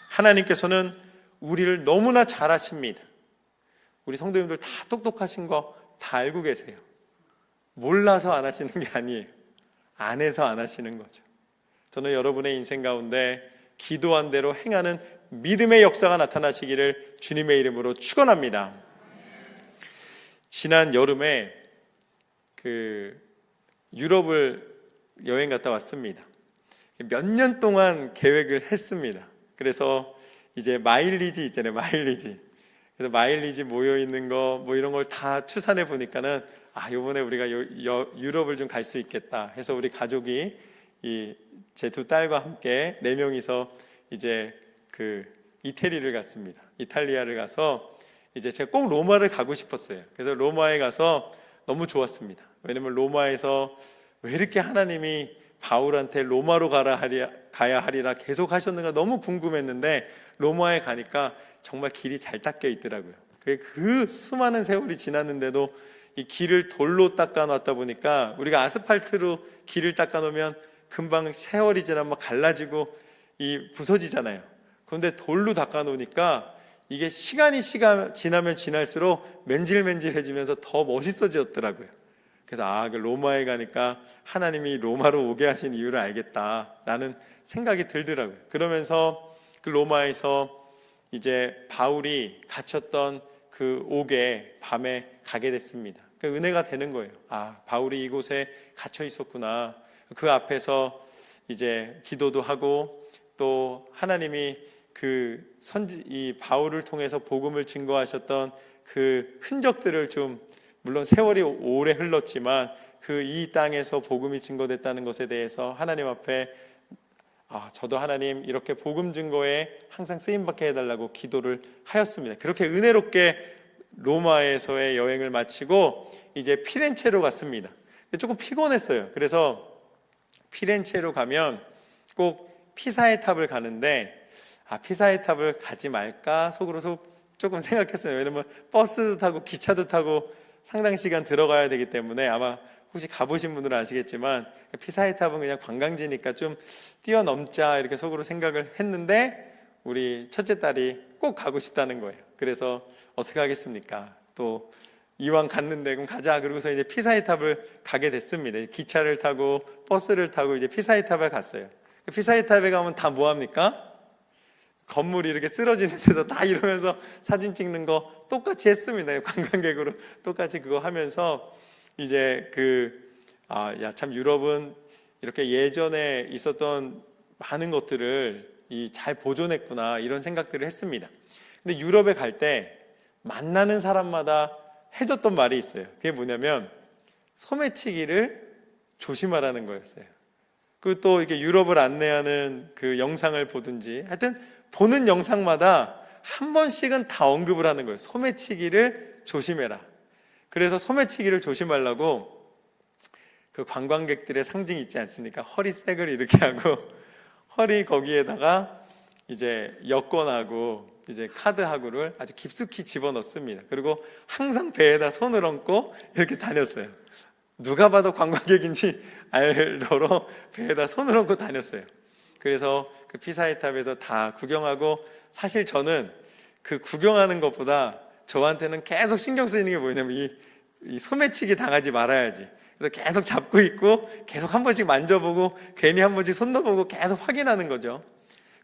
Speaker 2: 하나님께서는 우리를 너무나 잘 아십니다. 우리 성도님들 다 똑똑하신 거 다 알고 계세요. 몰라서 안 하시는 게 아니에요. 안 해서 안 하시는 거죠. 저는 여러분의 인생 가운데 기도한 대로 행하는 믿음의 역사가 나타나시기를 주님의 이름으로 축원합니다. 지난 여름에 유럽을 여행 갔다 왔습니다. 몇 년 동안 계획을 했습니다. 그래서 이제 마일리지 있잖아요. 마일리지. 그래서 마일리지 모여 있는 거 뭐 이런 걸 다 추산해 보니까는 이번에 우리가 유럽을 좀 갈 수 있겠다 해서 우리 가족이 제 두 딸과 함께 4명이서 이제 이태리를 갔습니다. 이탈리아를 가서 이제 제가 꼭 로마를 가고 싶었어요. 그래서 로마에 가서 너무 좋았습니다. 왜냐면 로마에서 왜 이렇게 하나님이 바울한테 로마로 가야 하리라 계속 하셨는가 너무 궁금했는데, 로마에 가니까 정말 길이 잘 닦여 있더라고요. 그 수많은 세월이 지났는데도 이 길을 돌로 닦아 놨다 보니까, 우리가 아스팔트로 길을 닦아 놓으면 금방 세월이 지나면 갈라지고 부서지잖아요. 그런데 돌로 닦아 놓으니까 이게 시간이 지나면 지날수록 맨질맨질해지면서 더 멋있어졌더라고요. 그래서 로마에 가니까 하나님이 로마로 오게 하신 이유를 알겠다라는 생각이 들더라고요. 그러면서 그 로마에서 이제 바울이 갇혔던 그 옥에 밤에 가게 됐습니다. 그 은혜가 되는 거예요. 바울이 이곳에 갇혀 있었구나. 그 앞에서 이제 기도도 하고, 또 하나님이 이 바울을 통해서 복음을 증거하셨던 그 흔적들을 좀, 물론 세월이 오래 흘렀지만 이 땅에서 복음이 증거됐다는 것에 대해서 하나님 앞에 저도 하나님 이렇게 복음 증거에 항상 쓰임받게 해달라고 기도를 하였습니다. 그렇게 은혜롭게 로마에서의 여행을 마치고 이제 피렌체로 갔습니다. 조금 피곤했어요. 그래서 피렌체로 가면 꼭 피사의 탑을 가는데, 피사의 탑을 가지 말까 속으로 조금 생각했어요. 왜냐면 버스도 타고 기차도 타고 상당 시간 들어가야 되기 때문에, 아마 혹시 가보신 분들은 아시겠지만 피사의 탑은 그냥 관광지니까 좀 뛰어넘자 이렇게 속으로 생각을 했는데, 우리 첫째 딸이 꼭 가고 싶다는 거예요. 그래서 어떻게 하겠습니까? 또 이왕 갔는데 그럼 가자. 그러고서 이제 피사의 탑을 가게 됐습니다. 기차를 타고 버스를 타고 이제 피사의 탑에 갔어요. 피사의 탑에 가면 다 뭐 합니까? 건물이 이렇게 쓰러지는 데서 다 이러면서 사진 찍는 거 똑같이 했습니다. 관광객으로 똑같이 그거 하면서 이제 참 유럽은 이렇게 예전에 있었던 많은 것들을 잘 보존했구나 이런 생각들을 했습니다. 근데 유럽에 갈 때 만나는 사람마다 해줬던 말이 있어요. 그게 뭐냐면 소매치기를 조심하라는 거였어요. 그리고 또 이렇게 유럽을 안내하는 그 영상을 보든지 하여튼 보는 영상마다 한 번씩은 다 언급을 하는 거예요. 소매치기를 조심해라. 그래서 소매치기를 조심하려고 그 관광객들의 상징 있지 않습니까? 허리색을 이렇게 하고 허리 거기에다가 이제 여권하고 이제 카드하고를 아주 깊숙이 집어넣습니다. 그리고 항상 배에다 손을 얹고 이렇게 다녔어요. 누가 봐도 관광객인지 알도록 배에다 손을 얹고 다녔어요. 그래서 그 피사의 탑에서 다 구경하고, 사실 저는 그 구경하는 것보다 저한테는 계속 신경 쓰이는 게 뭐냐면 이 소매치기 당하지 말아야지. 그래서 계속 잡고 있고 계속 한 번씩 만져보고 괜히 한 번씩 손 넣어보고 계속 확인하는 거죠.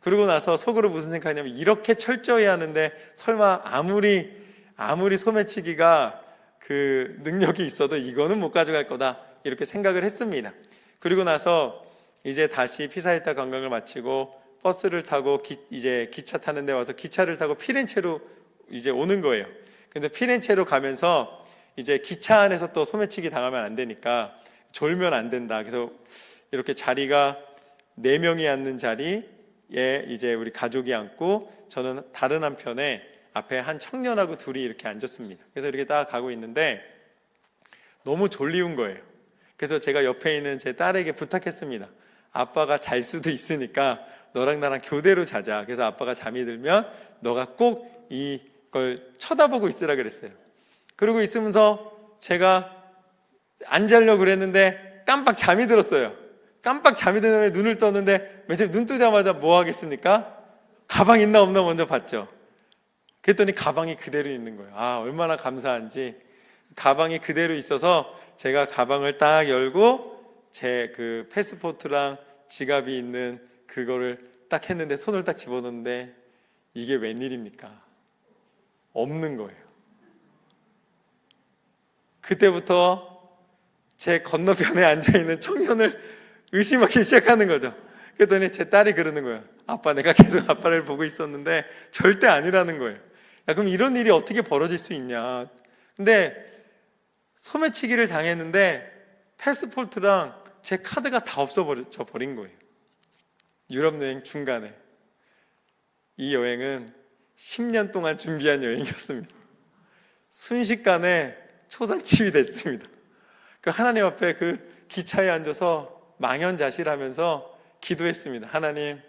Speaker 2: 그러고 나서 속으로 무슨 생각하냐면 이렇게 철저히 하는데 설마 아무리 소매치기가 그 능력이 있어도 이거는 못 가져갈 거다 이렇게 생각을 했습니다. 그리고 나서 이제 다시 피사의 탑 관광을 마치고 버스를 타고 이제 기차 타는 데 와서 기차를 타고 피렌체로 이제 오는 거예요. 근데 피렌체로 가면서 이제 기차 안에서 또 소매치기 당하면 안 되니까 졸면 안 된다. 그래서 이렇게 자리가 4명이 앉는 자리에 이제 우리 가족이 앉고 저는 다른 한편에 앞에 한 청년하고 둘이 이렇게 앉았습니다. 그래서 이렇게 딱 가고 있는데 너무 졸리운 거예요. 그래서 제가 옆에 있는 제 딸에게 부탁했습니다. 아빠가 잘 수도 있으니까 너랑 나랑 교대로 자자. 그래서 아빠가 잠이 들면 너가 꼭 이걸 쳐다보고 있으라 그랬어요. 그러고 있으면서 제가 안 자려고 그랬는데 깜빡 잠이 들었어요. 깜빡 잠이 든 다음에 눈을 떴는데 맨 처음 눈 뜨자마자 뭐 하겠습니까? 가방 있나 없나 먼저 봤죠. 그랬더니 가방이 그대로 있는 거예요. 아, 얼마나 감사한지. 가방이 그대로 있어서 제가 가방을 딱 열고 제 그 패스포트랑 지갑이 있는 그거를 딱 했는데 손을 딱 집어넣는데 이게 웬일입니까? 없는 거예요. 그때부터 제 건너편에 앉아있는 청년을 의심하기 시작하는 거죠. 그랬더니 제 딸이 그러는 거예요. 아빠, 내가 계속 아빠를 보고 있었는데 절대 아니라는 거예요. 야, 그럼 이런 일이 어떻게 벌어질 수 있냐. 근데 소매치기를 당했는데 패스포트랑 제 카드가 다 없어져 버린 거예요. 유럽 여행 중간에. 이 여행은 10년 동안 준비한 여행이었습니다. 순식간에 초상집이 됐습니다. 그 하나님 앞에 그 기차에 앉아서 망연자실하면서 기도했습니다. 하나님,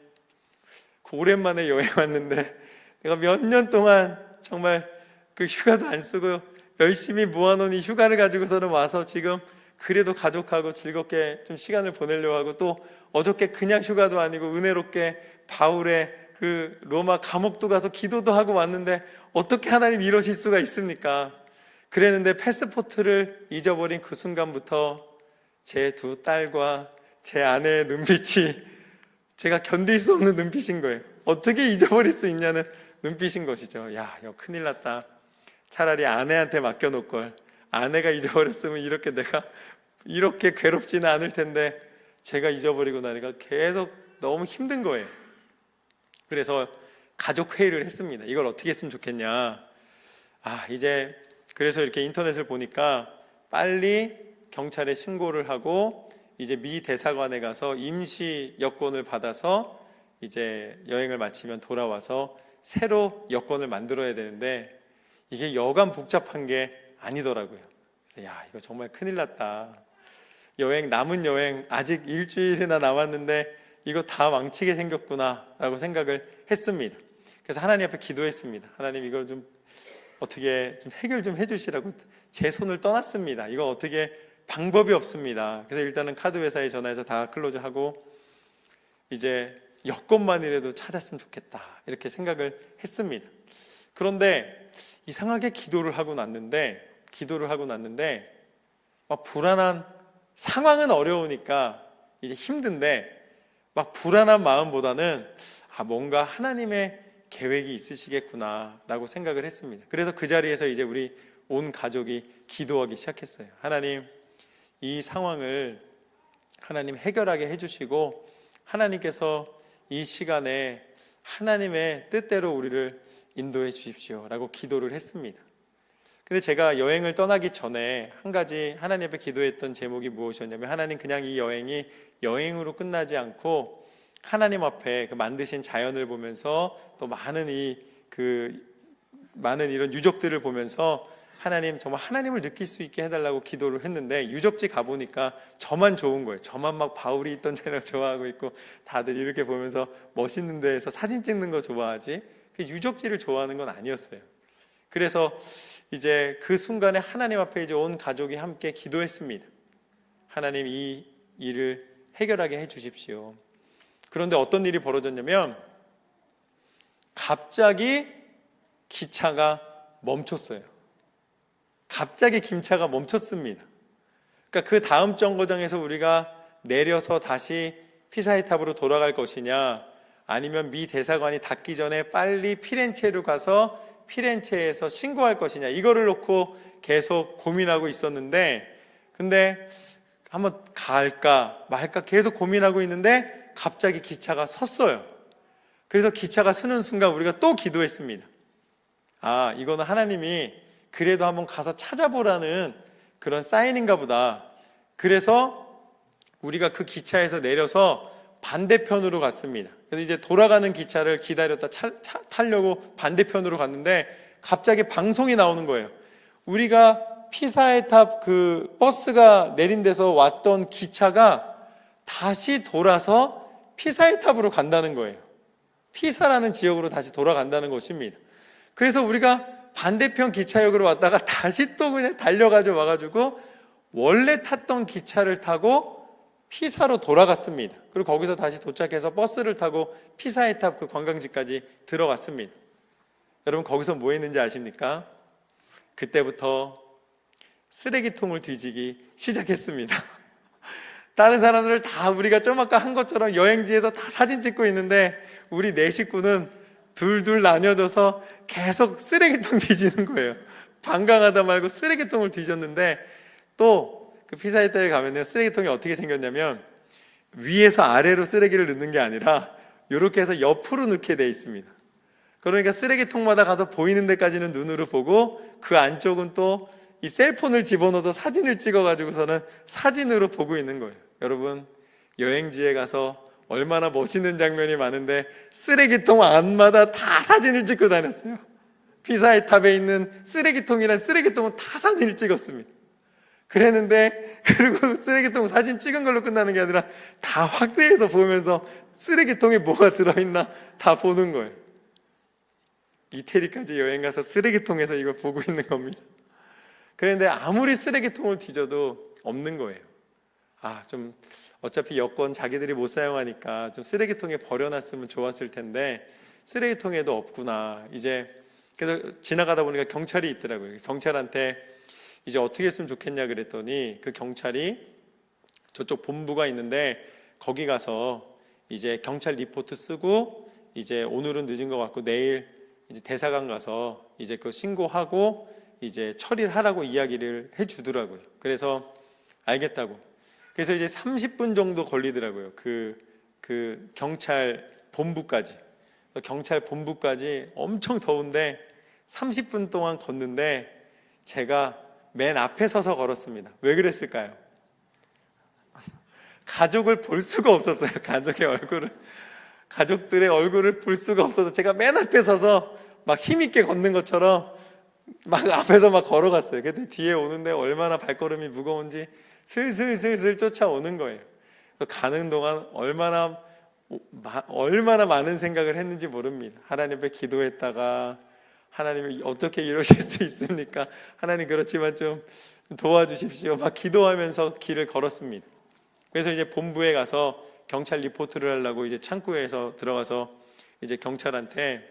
Speaker 2: 오랜만에 여행 왔는데 내가 몇 년 동안 정말 그 휴가도 안 쓰고 열심히 모아놓은 이 휴가를 가지고서는 와서 지금 그래도 가족하고 즐겁게 좀 시간을 보내려고 하고 또 어저께 그냥 휴가도 아니고 은혜롭게 바울의 그 로마 감옥도 가서 기도도 하고 왔는데 어떻게 하나님 이러실 수가 있습니까? 그랬는데 패스포트를 잊어버린 그 순간부터 제 두 딸과 제 아내의 눈빛이 제가 견딜 수 없는 눈빛인 거예요. 어떻게 잊어버릴 수 있냐는 눈빛인 것이죠. 야, 이거 큰일 났다. 차라리 아내한테 맡겨놓을 걸. 아내가 잊어버렸으면 이렇게 내가 이렇게 괴롭지는 않을 텐데 제가 잊어버리고 나니까 계속 너무 힘든 거예요. 그래서 가족 회의를 했습니다. 이걸 어떻게 했으면 좋겠냐. 이제 그래서 이렇게 인터넷을 보니까 빨리 경찰에 신고를 하고 이제 미 대사관에 가서 임시 여권을 받아서 이제 여행을 마치면 돌아와서 새로 여권을 만들어야 되는데 이게 여간 복잡한 게 아니더라고요. 그래서 야, 이거 정말 큰일 났다. 남은 여행 아직 일주일이나 남았는데 이거 다 망치게 생겼구나 라고 생각을 했습니다. 그래서 하나님 앞에 기도했습니다. 하나님, 이걸 좀 어떻게 좀 해결 좀 해주시라고 제 손을 떠났습니다. 이거 어떻게 방법이 없습니다. 그래서 일단은 카드 회사에 전화해서 다 클로즈하고 이제 여권만이라도 찾았으면 좋겠다 이렇게 생각을 했습니다. 그런데 이상하게 기도를 하고 났는데 막 불안한, 상황은 어려우니까 이제 힘든데 막 불안한 마음보다는 뭔가 하나님의 계획이 있으시겠구나 라고 생각을 했습니다. 그래서 그 자리에서 이제 우리 온 가족이 기도하기 시작했어요. 하나님, 이 상황을 하나님 해결하게 해주시고 하나님께서 이 시간에 하나님의 뜻대로 우리를 인도해 주십시오 라고 기도를 했습니다. 근데 제가 여행을 떠나기 전에 한 가지 하나님 앞에 기도했던 제목이 무엇이었냐면, 하나님, 그냥 이 여행이 여행으로 끝나지 않고 하나님 앞에 그 만드신 자연을 보면서 또 많은 이런 유적들을 보면서 하나님, 정말 하나님을 느낄 수 있게 해달라고 기도를 했는데, 유적지 가보니까 저만 좋은 거예요. 저만 막 바울이 있던 자리를 좋아하고 있고 다들 이렇게 보면서 멋있는 데에서 사진 찍는 거 좋아하지 그 유적지를 좋아하는 건 아니었어요. 그래서 이제 그 순간에 하나님 앞에 이제 온 가족이 함께 기도했습니다. 하나님, 이 일을 해결하게 해 주십시오. 그런데 어떤 일이 벌어졌냐면 갑자기 기차가 멈췄어요. 갑자기 기차가 멈췄습니다. 그러니까 그 다음 정거장에서 우리가 내려서 다시 피사의 탑으로 돌아갈 것이냐, 아니면 미 대사관이 닫기 전에 빨리 피렌체로 가서 피렌체에서 신고할 것이냐, 이거를 놓고 계속 고민하고 있었는데, 근데 한번 갈까 말까 계속 고민하고 있는데 갑자기 기차가 섰어요. 그래서 기차가 서는 순간 우리가 또 기도했습니다. 이거는 하나님이 그래도 한번 가서 찾아보라는 그런 사인인가 보다. 그래서 우리가 그 기차에서 내려서 반대편으로 갔습니다. 그래서 이제 돌아가는 기차를 기다렸다 타려고 반대편으로 갔는데 갑자기 방송이 나오는 거예요. 우리가 피사의 탑 그 버스가 내린 데서 왔던 기차가 다시 돌아서 피사의 탑으로 간다는 거예요. 피사라는 지역으로 다시 돌아간다는 것입니다. 그래서 우리가 반대편 기차역으로 왔다가 다시 또 그냥 달려가지고 와가지고 원래 탔던 기차를 타고 피사로 돌아갔습니다. 그리고 거기서 다시 도착해서 버스를 타고 피사의 탑 그 관광지까지 들어갔습니다. 여러분, 거기서 뭐 했는지 아십니까? 그때부터 쓰레기통을 뒤지기 시작했습니다. 다른 사람들을 다 우리가 좀 아까 한 것처럼 여행지에서 다 사진 찍고 있는데 우리 네 식구는 둘둘 나뉘어져서 계속 쓰레기통 뒤지는 거예요. 관광하다 말고 쓰레기통을 뒤졌는데, 또 그 피사의 탑에 가면은 쓰레기통이 어떻게 생겼냐면 위에서 아래로 쓰레기를 넣는 게 아니라 이렇게 해서 옆으로 넣게 돼 있습니다. 그러니까 쓰레기통마다 가서 보이는 데까지는 눈으로 보고 그 안쪽은 또 이 셀폰을 집어넣어서 사진을 찍어가지고서는 사진으로 보고 있는 거예요. 여러분, 여행지에 가서 얼마나 멋있는 장면이 많은데 쓰레기통 안마다 다 사진을 찍고 다녔어요. 피사의 탑에 있는 쓰레기통이란 쓰레기통은 다 사진을 찍었습니다. 그랬는데, 그리고 쓰레기통 사진 찍은 걸로 끝나는 게 아니라 다 확대해서 보면서 쓰레기통에 뭐가 들어있나 다 보는 거예요. 이태리까지 여행 가서 쓰레기통에서 이걸 보고 있는 겁니다. 그런데 아무리 쓰레기통을 뒤져도 없는 거예요. 좀 어차피 여권 자기들이 못 사용하니까 좀 쓰레기통에 버려놨으면 좋았을 텐데 쓰레기통에도 없구나. 이제 그래서 지나가다 보니까 경찰이 있더라고요. 경찰한테 이제 어떻게 했으면 좋겠냐 그랬더니 그 경찰이 저쪽 본부가 있는데 거기 가서 이제 경찰 리포트 쓰고 이제 오늘은 늦은 것 같고 내일 이제 대사관 가서 이제 그 신고하고 이제 처리를 하라고 이야기를 해주더라고요. 그래서 알겠다고. 그래서 이제 30분 정도 걸리더라고요. 그 경찰 본부까지. 경찰 본부까지 엄청 더운데 30분 동안 걷는데 제가 맨 앞에 서서 걸었습니다. 왜 그랬을까요? 가족을 볼 수가 없었어요. 가족들의 얼굴을 볼 수가 없어서 제가 맨 앞에 서서 막 힘있게 걷는 것처럼 막 앞에서 막 걸어갔어요. 근데 뒤에 오는데 얼마나 발걸음이 무거운지 슬슬 쫓아오는 거예요. 가는 동안 얼마나 많은 생각을 했는지 모릅니다. 하나님 앞에 기도했다가 하나님이 어떻게 이러실 수 있습니까? 하나님, 그렇지만 좀 도와주십시오. 막 기도하면서 길을 걸었습니다. 그래서 이제 본부에 가서 경찰 리포트를 하려고 이제 창구에서 들어가서 이제 경찰한테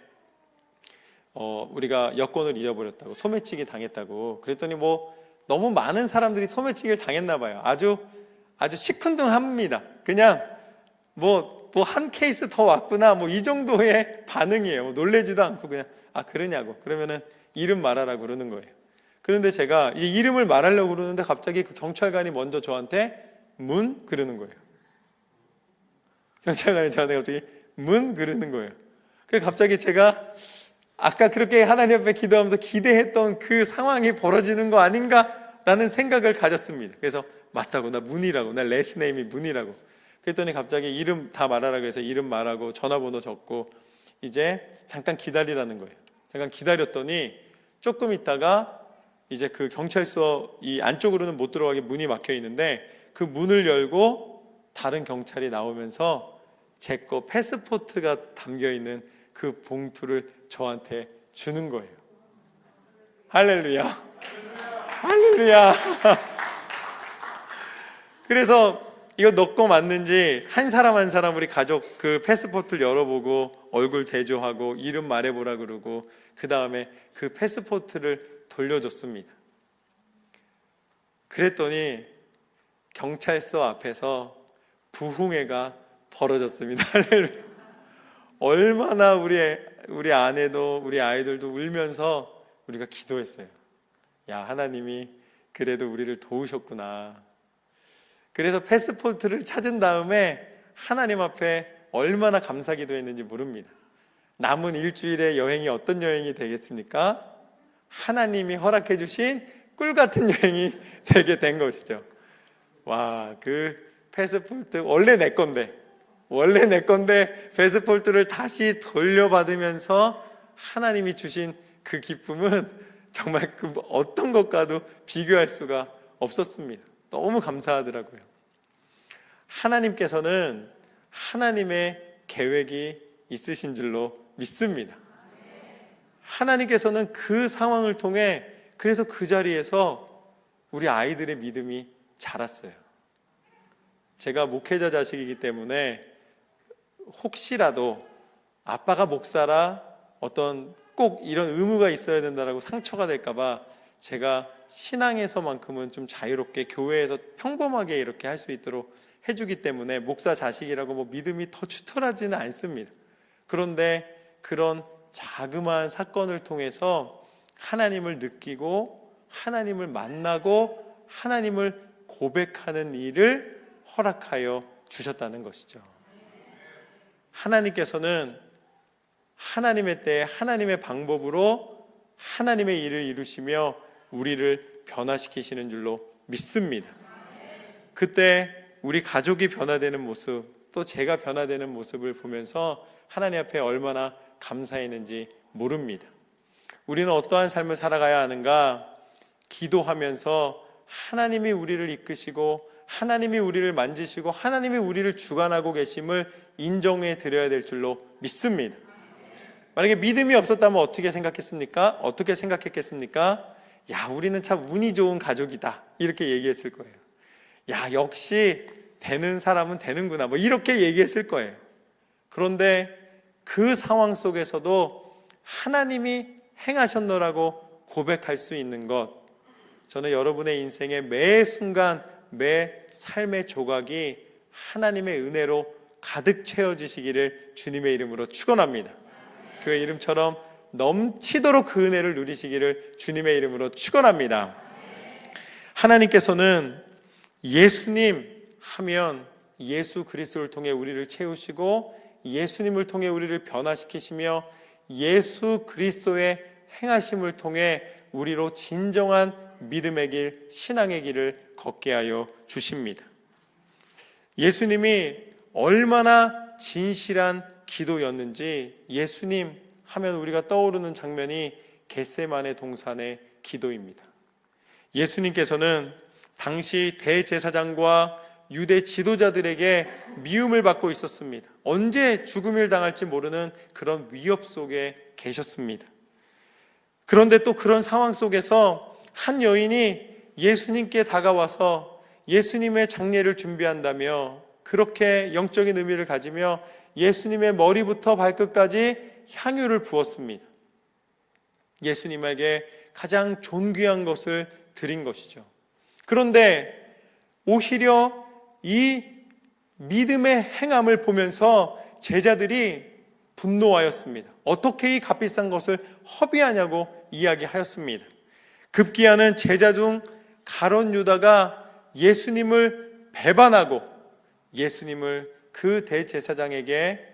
Speaker 2: 우리가 여권을 잊어버렸다고, 소매치기 당했다고. 그랬더니 뭐 너무 많은 사람들이 소매치기를 당했나 봐요. 아주 시큰둥합니다. 그냥 뭐 한 케이스 더 왔구나, 뭐 이 정도의 반응이에요. 뭐 놀래지도 않고 그냥 그러냐고. 그러면은 이름 말하라고 그러는 거예요. 그런데 제가 이 이름을 말하려고 그러는데 갑자기 그 경찰관이 먼저 저한테 문 그러는 거예요. 경찰관이 저한테 갑자기 문 그러는 거예요. 그래서 갑자기 제가 아까 그렇게 하나님 앞에 기도하면서 기대했던 그 상황이 벌어지는 거 아닌가라는 생각을 가졌습니다. 그래서 맞다고, 나 문이라고, 나 레스네임이 문이라고. 그랬더니 갑자기 이름 다 말하라고 해서 이름 말하고 전화번호 적고 이제 잠깐 기다리라는 거예요. 잠깐 기다렸더니 조금 있다가 이제 그 경찰서 이 안쪽으로는 못 들어가게 문이 막혀 있는데 그 문을 열고 다른 경찰이 나오면서 제 거 패스포트가 담겨 있는 그 봉투를 저한테 주는 거예요. 할렐루야. 할렐루야. 그래서 이거 너 거 맞는지 한 사람 한 사람 우리 가족 그 패스포트를 열어보고 얼굴 대조하고 이름 말해보라 그러고 그 다음에 그 패스포트를 돌려줬습니다. 그랬더니 경찰서 앞에서 부흥회가 벌어졌습니다. 할렐루야. 얼마나 우리 아내도 우리 아이들도 울면서 우리가 기도했어요. 야, 하나님이 그래도 우리를 도우셨구나. 그래서 패스포트를 찾은 다음에 하나님 앞에 얼마나 감사 기도했는지 모릅니다. 남은 일주일의 여행이 어떤 여행이 되겠습니까? 하나님이 허락해 주신 꿀 같은 여행이 되게 된 것이죠. 와, 그 패스포트 원래 내 건데 패스포트를 다시 돌려받으면서 하나님이 주신 그 기쁨은 정말 그 어떤 것과도 비교할 수가 없었습니다. 너무 감사하더라고요. 하나님께서는 하나님의 계획이 있으신 줄로 믿습니다. 하나님께서는 그 상황을 통해 그래서 그 자리에서 우리 아이들의 믿음이 자랐어요. 제가 목회자 자식이기 때문에 혹시라도 아빠가 목사라 어떤 꼭 이런 의무가 있어야 된다라고 상처가 될까봐 제가 신앙에서만큼은 좀 자유롭게 교회에서 평범하게 이렇게 할 수 있도록 해주기 때문에 목사 자식이라고 뭐 믿음이 더 추털하지는 않습니다. 그런데 그런 자그마한 사건을 통해서 하나님을 느끼고 하나님을 만나고 하나님을 고백하는 일을 허락하여 주셨다는 것이죠. 하나님께서는 하나님의 때에 하나님의 방법으로 하나님의 일을 이루시며 우리를 변화시키시는 줄로 믿습니다. 그때 우리 가족이 변화되는 모습, 또 제가 변화되는 모습을 보면서 하나님 앞에 얼마나 감사했는지 모릅니다. 우리는 어떠한 삶을 살아가야 하는가? 기도하면서 하나님이 우리를 이끄시고 하나님이 우리를 만지시고 하나님이 우리를 주관하고 계심을 인정해 드려야 될 줄로 믿습니다. 만약에 믿음이 없었다면 어떻게 생각했습니까? 어떻게 생각했겠습니까? 야, 우리는 참 운이 좋은 가족이다, 이렇게 얘기했을 거예요. 야, 역시 되는 사람은 되는구나, 뭐 이렇게 얘기했을 거예요. 그런데 그 상황 속에서도 하나님이 행하셨노라고 고백할 수 있는 것, 저는 여러분의 인생의 매 순간 매 삶의 조각이 하나님의 은혜로 가득 채워지시기를 주님의 이름으로 축원합니다. 교회 이름처럼 넘치도록 그 은혜를 누리시기를 주님의 이름으로 축원합니다. 하나님께서는 예수님 하면 예수 그리스도를 통해 우리를 채우시고 예수님을 통해 우리를 변화시키시며 예수 그리스도의 행하심을 통해 우리로 진정한 믿음의 길, 신앙의 길을 걷게 하여 주십니다. 예수님이 얼마나 진실한 기도였는지 예수님 하면 우리가 떠오르는 장면이 겟세마네 동산의 기도입니다. 예수님께서는 당시 대제사장과 유대 지도자들에게 미움을 받고 있었습니다. 언제 죽음을 당할지 모르는 그런 위협 속에 계셨습니다. 그런데 또 그런 상황 속에서 한 여인이 예수님께 다가와서 예수님의 장례를 준비한다며 그렇게 영적인 의미를 가지며 예수님의 머리부터 발끝까지 향유를 부었습니다. 예수님에게 가장 존귀한 것을 드린 것이죠. 그런데 오히려 이 믿음의 행함을 보면서 제자들이 분노하였습니다. 어떻게 이 값비싼 것을 허비하냐고 이야기하였습니다. 급기야는 제자 중 가룟 유다가 예수님을 배반하고 예수님을 그 대제사장에게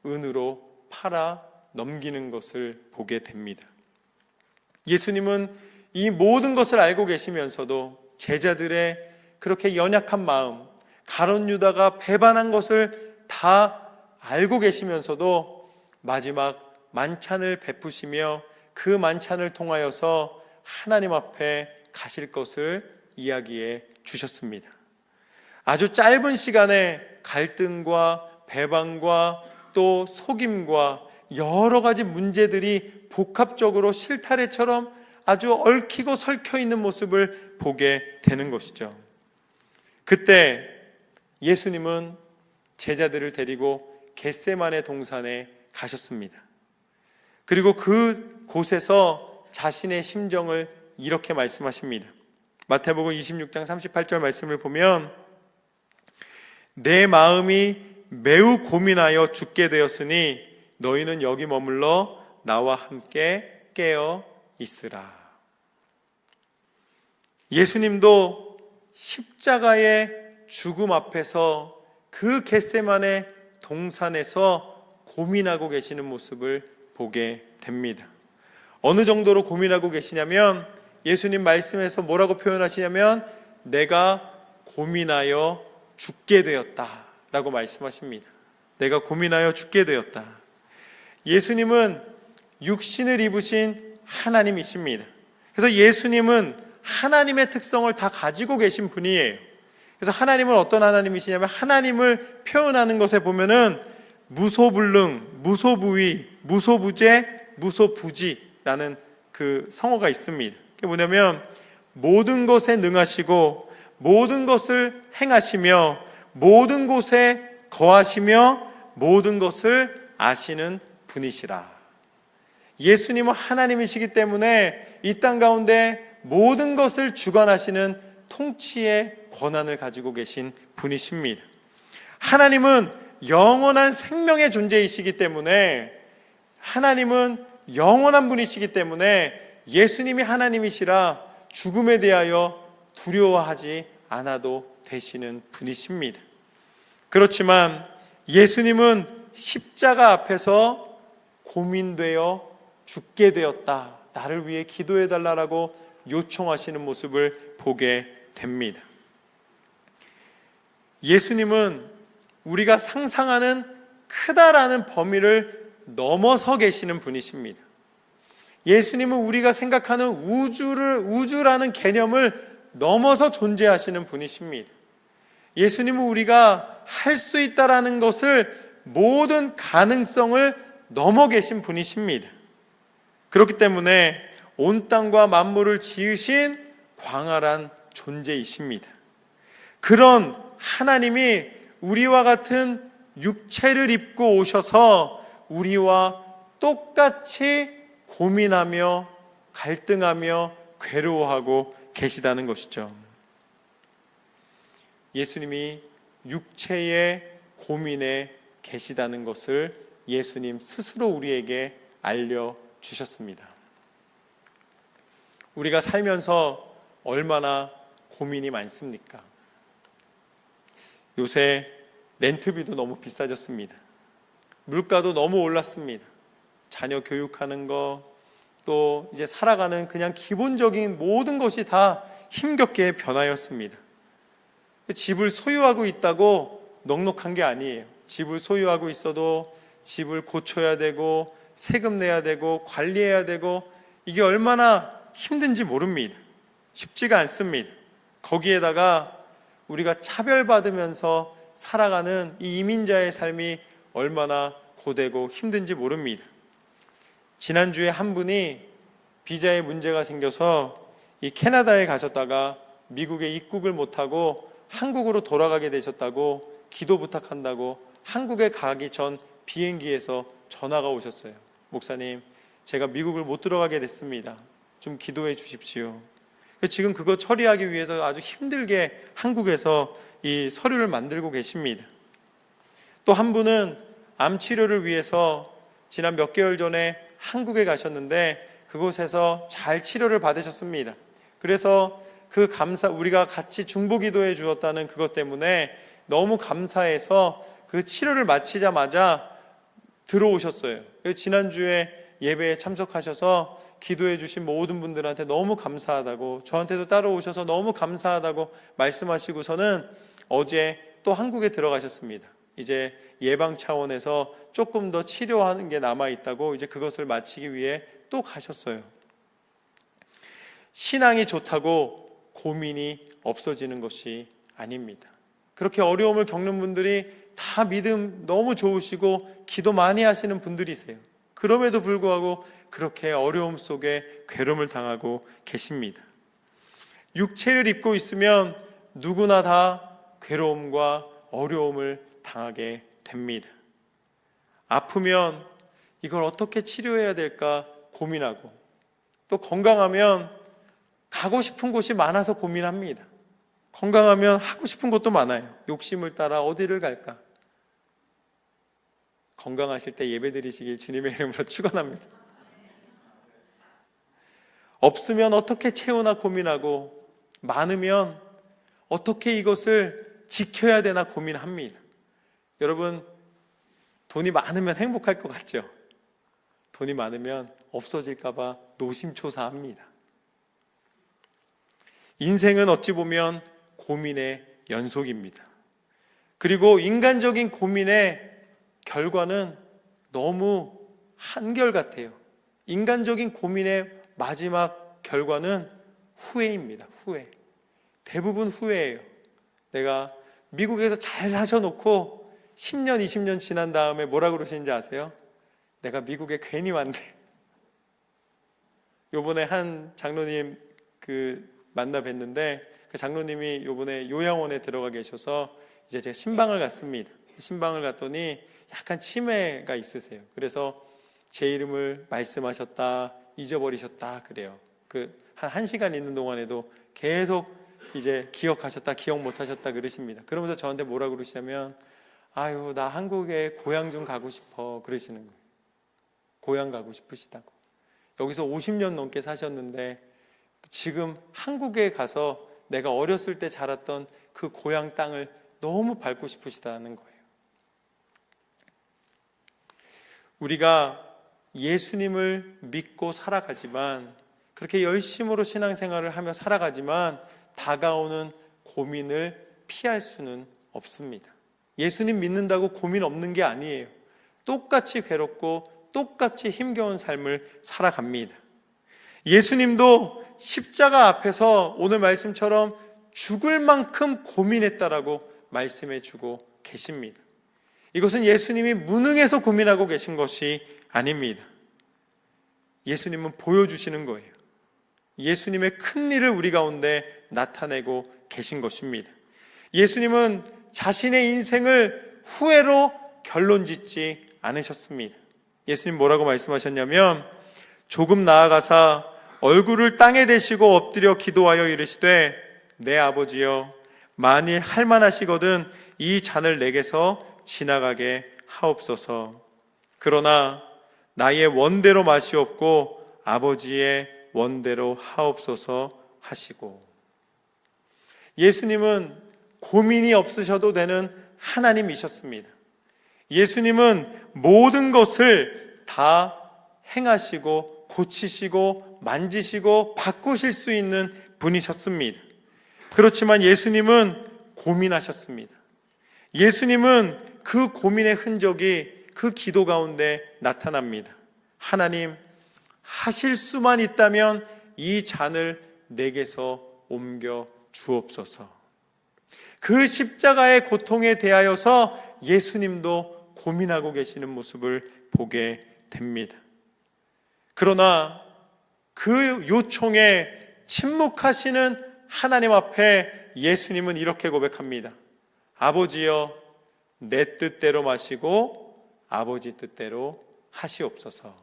Speaker 2: 은으로 팔아 넘기는 것을 보게 됩니다. 예수님은 이 모든 것을 알고 계시면서도 제자들의 그렇게 연약한 마음, 가룟 유다가 배반한 것을 다 알고 계시면서도 마지막 만찬을 베푸시며 그 만찬을 통하여서 하나님 앞에 가실 것을 이야기해 주셨습니다. 아주 짧은 시간에 갈등과 배반과 또 속임과 여러 가지 문제들이 복합적으로 실타래처럼 아주 얽히고 설켜 있는 모습을 보게 되는 것이죠. 그때 예수님은 제자들을 데리고 겟세마네 동산에 가셨습니다. 그리고 그 곳에서 자신의 심정을 이렇게 말씀하십니다. 마태복음 26장 38절 말씀을 보면 내 마음이 매우 고민하여 죽게 되었으니 너희는 여기 머물러 나와 함께 깨어 있으라. 예수님도 십자가의 죽음 앞에서 그 겟세마네 동산에서 고민하고 계시는 모습을 보게 됩니다. 어느 정도로 고민하고 계시냐면 예수님 말씀에서 뭐라고 표현하시냐면 내가 고민하여 죽게 되었다 라고 말씀하십니다. 내가 고민하여 죽게 되었다. 예수님은 육신을 입으신 하나님이십니다. 그래서 예수님은 하나님의 특성을 다 가지고 계신 분이에요. 그래서 하나님은 어떤 하나님이시냐면 하나님을 표현하는 것에 보면은 무소불능, 무소부위, 무소부재, 무소부지라는 그 성어가 있습니다. 그게 뭐냐면 모든 것에 능하시고 모든 것을 행하시며 모든 곳에 거하시며 모든 것을 아시는 분이시라. 예수님은 하나님이시기 때문에 이 땅 가운데 모든 것을 주관하시는 통치의 권한을 가지고 계신 분이십니다. 하나님은 영원한 생명의 존재이시기 때문에 하나님은 영원한 분이시기 때문에 예수님이 하나님이시라 죽음에 대하여 두려워하지 않아도 되시는 분이십니다. 그렇지만 예수님은 십자가 앞에서 고민되어 죽게 되었다. 나를 위해 기도해 달라고 요청하시는 모습을 보게 됩니다. 예수님은 우리가 상상하는 크다라는 범위를 넘어서 계시는 분이십니다. 예수님은 우리가 생각하는 우주라는 개념을 넘어서 존재하시는 분이십니다. 예수님은 우리가 할 수 있다라는 것을 모든 가능성을 넘어 계신 분이십니다. 그렇기 때문에 온 땅과 만물을 지으신 광활한 존재이십니다. 그런 하나님이 우리와 같은 육체를 입고 오셔서 우리와 똑같이 고민하며 갈등하며 괴로워하고 계시다는 것이죠. 예수님이 육체의 고민에 계시다는 것을 예수님 스스로 우리에게 알려주셨습니다. 우리가 살면서 얼마나 고민이 많습니까? 요새 렌트비도 너무 비싸졌습니다. 물가도 너무 올랐습니다. 자녀 교육하는 거, 또 이제 살아가는 그냥 기본적인 모든 것이 다 힘겹게 변하였습니다. 집을 소유하고 있다고 넉넉한 게 아니에요. 집을 소유하고 있어도 집을 고쳐야 되고 세금 내야 되고 관리해야 되고 이게 얼마나 힘든지 모릅니다. 쉽지가 않습니다. 거기에다가 우리가 차별받으면서 살아가는 이 이민자의 삶이 얼마나 고되고 힘든지 모릅니다. 지난주에 한 분이 비자에 문제가 생겨서 이 캐나다에 가셨다가 미국에 입국을 못하고 한국으로 돌아가게 되셨다고 기도 부탁한다고 한국에 가기 전 비행기에서 전화가 오셨어요. 목사님, 제가 미국을 못 들어가게 됐습니다. 좀 기도해 주십시오. 지금 그거 처리하기 위해서 아주 힘들게 한국에서 이 서류를 만들고 계십니다. 또 한 분은 암 치료를 위해서 지난 몇 개월 전에 한국에 가셨는데 그곳에서 잘 치료를 받으셨습니다. 그래서 그 우리가 같이 중보 기도해 주었다는 그것 때문에 너무 감사해서 그 치료를 마치자마자 들어오셨어요. 지난주에 예배에 참석하셔서 기도해 주신 모든 분들한테 너무 감사하다고, 저한테도 따라오셔서 너무 감사하다고 말씀하시고서는 어제 또 한국에 들어가셨습니다. 이제 예방 차원에서 조금 더 치료하는 게 남아있다고 이제 그것을 마치기 위해 또 가셨어요. 신앙이 좋다고 고민이 없어지는 것이 아닙니다. 그렇게 어려움을 겪는 분들이 다 믿음 너무 좋으시고 기도 많이 하시는 분들이세요. 그럼에도 불구하고 그렇게 어려움 속에 괴로움을 당하고 계십니다. 육체를 입고 있으면 누구나 다 괴로움과 어려움을 당하게 됩니다. 아프면 이걸 어떻게 치료해야 될까 고민하고, 또 건강하면 가고 싶은 곳이 많아서 고민합니다. 건강하면 하고 싶은 것도 많아요. 욕심을 따라 어디를 갈까? 건강하실 때 예배 드리시길 주님의 이름으로 축원합니다. 없으면 어떻게 채우나 고민하고, 많으면 어떻게 이것을 지켜야 되나 고민합니다. 여러분, 돈이 많으면 행복할 것 같죠? 돈이 많으면 없어질까 봐 노심초사합니다. 인생은 어찌 보면 고민의 연속입니다. 그리고 인간적인 고민의 결과는 너무 한결같아요. 인간적인 고민의 마지막 결과는 후회입니다. 후회. 대부분 후회예요. 내가 미국에서 잘 사셔놓고 10년, 20년 지난 다음에 뭐라 그러시는지 아세요? 내가 미국에 괜히 왔네. 요번에 한 장로님 만나 뵀는데 그 장로님이 요번에 요양원에 들어가 계셔서 이제 제가 신방을 갔습니다. 신방을 갔더니 약간 치매가 있으세요. 그래서 제 이름을 말씀하셨다, 잊어버리셨다 그래요. 한 1시간 있는 동안에도 계속 이제 기억하셨다, 기억 못하셨다 그러십니다. 그러면서 저한테 뭐라 그러시냐면, 아유, 나 한국에 고향 좀 가고 싶어 그러시는 거예요. 고향 가고 싶으시다고. 여기서 50년 넘게 사셨는데 지금 한국에 가서 내가 어렸을 때 자랐던 그 고향 땅을 너무 밟고 싶으시다는 거예요. 우리가 예수님을 믿고 살아가지만, 그렇게 열심으로 신앙생활을 하며 살아가지만 다가오는 고민을 피할 수는 없습니다. 예수님 믿는다고 고민 없는 게 아니에요. 똑같이 괴롭고 똑같이 힘겨운 삶을 살아갑니다. 예수님도 십자가 앞에서 오늘 말씀처럼 죽을 만큼 고민했다라고 말씀해 주고 계십니다. 이것은 예수님이 무능해서 고민하고 계신 것이 아닙니다. 예수님은 보여주시는 거예요. 예수님의 큰 일을 우리 가운데 나타내고 계신 것입니다. 예수님은 자신의 인생을 후회로 결론짓지 않으셨습니다. 예수님 뭐라고 말씀하셨냐면, 조금 나아가사 얼굴을 땅에 대시고 엎드려 기도하여 이르시되, 내 아버지여, 만일 할만하시거든 이 잔을 내게서 지나가게 하옵소서. 그러나 나의 원대로 마시옵고 아버지의 원대로 하옵소서 하시고. 예수님은 고민이 없으셔도 되는 하나님이셨습니다. 예수님은 모든 것을 다 행하시고 고치시고 만지시고 바꾸실 수 있는 분이셨습니다. 그렇지만 예수님은 고민하셨습니다. 예수님은 그 고민의 흔적이 그 기도 가운데 나타납니다. 하나님, 하실 수만 있다면 이 잔을 내게서 옮겨 주옵소서. 그 십자가의 고통에 대하여서 예수님도 고민하고 계시는 모습을 보게 됩니다. 그러나 그 요청에 침묵하시는 하나님 앞에 예수님은 이렇게 고백합니다. 아버지여, 내 뜻대로 마시고 아버지 뜻대로 하시옵소서.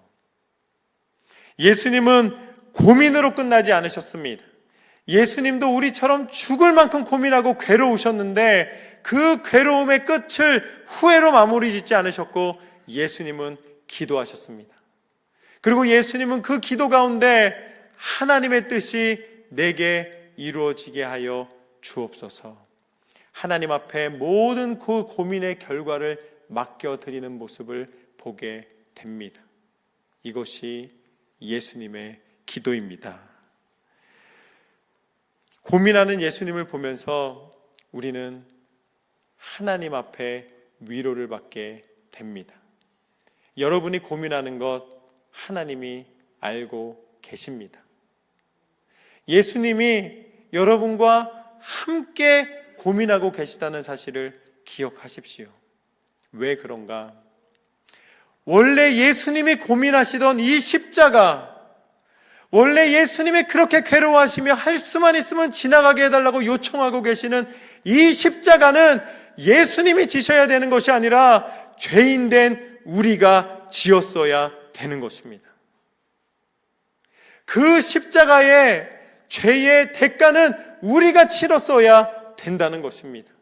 Speaker 2: 예수님은 고민으로 끝나지 않으셨습니다. 예수님도 우리처럼 죽을 만큼 고민하고 괴로우셨는데 그 괴로움의 끝을 후회로 마무리 짓지 않으셨고 예수님은 기도하셨습니다. 그리고 예수님은 그 기도 가운데 하나님의 뜻이 내게 이루어지게 하여 주옵소서. 하나님 앞에 모든 그 고민의 결과를 맡겨드리는 모습을 보게 됩니다. 이것이 예수님의 기도입니다. 고민하는 예수님을 보면서 우리는 하나님 앞에 위로를 받게 됩니다. 여러분이 고민하는 것 하나님이 알고 계십니다. 예수님이 여러분과 함께 고민하고 계시다는 사실을 기억하십시오. 왜 그런가? 원래 예수님이 고민하시던 이 십자가, 원래 예수님이 그렇게 괴로워하시며 할 수만 있으면 지나가게 해달라고 요청하고 계시는 이 십자가는 예수님이 지셔야 되는 것이 아니라 죄인된 우리가 지었어야 되는 것입니다. 그 십자가의 죄의 대가는 우리가 치렀어야 된다는 것입니다.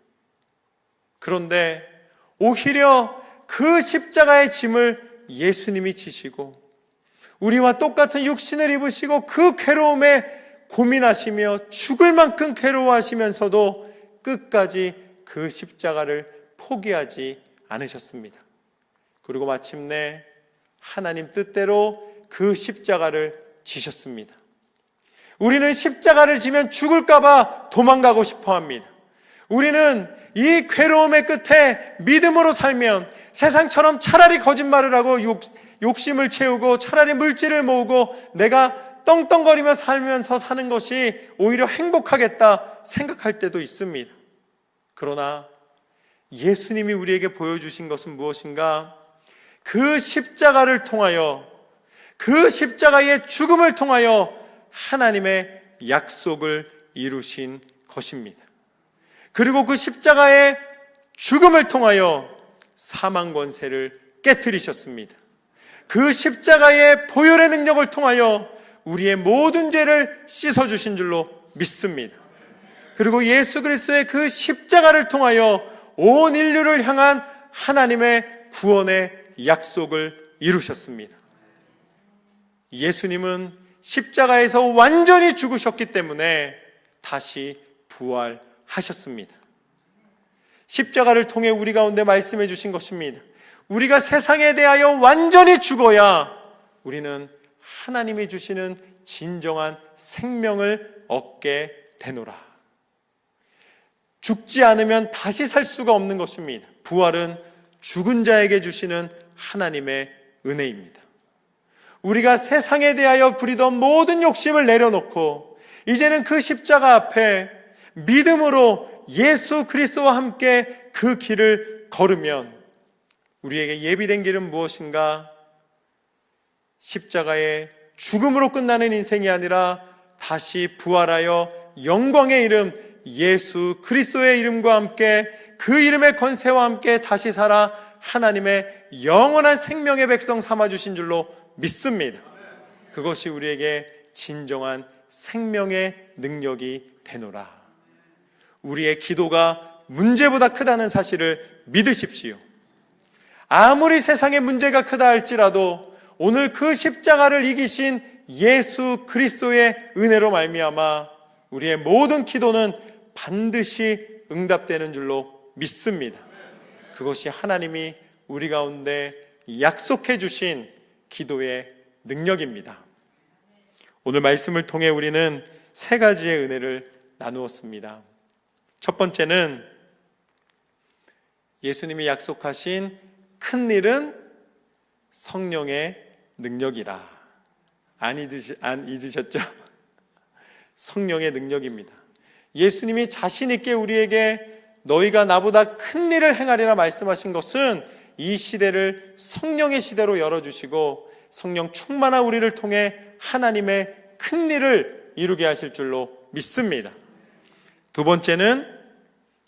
Speaker 2: 그런데 오히려 그 십자가의 짐을 예수님이 지시고 우리와 똑같은 육신을 입으시고 그 괴로움에 고민하시며 죽을 만큼 괴로워하시면서도 끝까지 그 십자가를 포기하지 않으셨습니다. 그리고 마침내 하나님 뜻대로 그 십자가를 지셨습니다. 우리는 십자가를 지면 죽을까봐 도망가고 싶어 합니다. 우리는 이 괴로움의 끝에 믿음으로 살면 세상처럼 차라리 거짓말을 하고 욕심을 채우고 차라리 물질을 모으고 내가 떵떵거리며 살면서 사는 것이 오히려 행복하겠다 생각할 때도 있습니다. 그러나 예수님이 우리에게 보여주신 것은 무엇인가? 그 십자가를 통하여, 그 십자가의 죽음을 통하여 하나님의 약속을 이루신 것입니다. 그리고 그 십자가의 죽음을 통하여 사망 권세를 깨뜨리셨습니다. 그 십자가의 보혈의 능력을 통하여 우리의 모든 죄를 씻어주신 줄로 믿습니다. 그리고 예수 그리스도의 그 십자가를 통하여 온 인류를 향한 하나님의 구원의 약속을 이루셨습니다. 예수님은 십자가에서 완전히 죽으셨기 때문에 다시 부활하셨습니다. 십자가를 통해 우리 가운데 말씀해 주신 것입니다. 우리가 세상에 대하여 완전히 죽어야 우리는 하나님이 주시는 진정한 생명을 얻게 되노라. 죽지 않으면 다시 살 수가 없는 것입니다. 부활은 죽은 자에게 주시는 하나님의 은혜입니다. 우리가 세상에 대하여 부리던 모든 욕심을 내려놓고 이제는 그 십자가 앞에 믿음으로 예수 그리스도와 함께 그 길을 걸으면 우리에게 예비된 길은 무엇인가? 십자가의 죽음으로 끝나는 인생이 아니라 다시 부활하여 영광의 이름 예수 그리스도의 이름과 함께 그 이름의 권세와 함께 다시 살아 하나님의 영원한 생명의 백성 삼아주신 줄로 믿습니다. 그것이 우리에게 진정한 생명의 능력이 되노라. 우리의 기도가 문제보다 크다는 사실을 믿으십시오. 아무리 세상의 문제가 크다 할지라도 오늘 그 십자가를 이기신 예수 그리스도의 은혜로 말미암아 우리의 모든 기도는 반드시 응답되는 줄로 믿습니다. 그것이 하나님이 우리 가운데 약속해 주신 기도의 능력입니다. 오늘 말씀을 통해 우리는 세 가지의 은혜를 나누었습니다. 첫 번째는 예수님이 약속하신 큰 일은 성령의 능력이라. 안 잊으셨죠? 성령의 능력입니다. 예수님이 자신 있게 우리에게 너희가 나보다 큰 일을 행하리라 말씀하신 것은 이 시대를 성령의 시대로 열어주시고 성령 충만한 우리를 통해 하나님의 큰 일을 이루게 하실 줄로 믿습니다. 두 번째는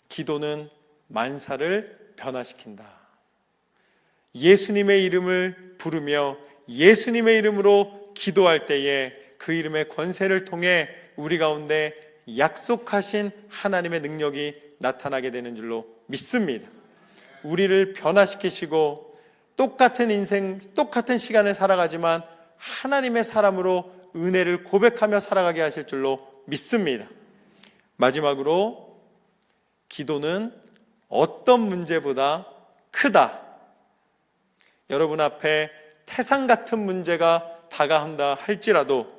Speaker 2: 기도는 만사를 변화시킨다. 예수님의 이름을 부르며 예수님의 이름으로 기도할 때에 그 이름의 권세를 통해 우리 가운데 약속하신 하나님의 능력이 나타나게 되는 줄로 믿습니다. 우리를 변화시키시고 똑같은 인생, 똑같은 시간을 살아가지만 하나님의 사람으로 은혜를 고백하며 살아가게 하실 줄로 믿습니다. 마지막으로 기도는 어떤 문제보다 크다. 여러분 앞에 태산 같은 문제가 다가온다 할지라도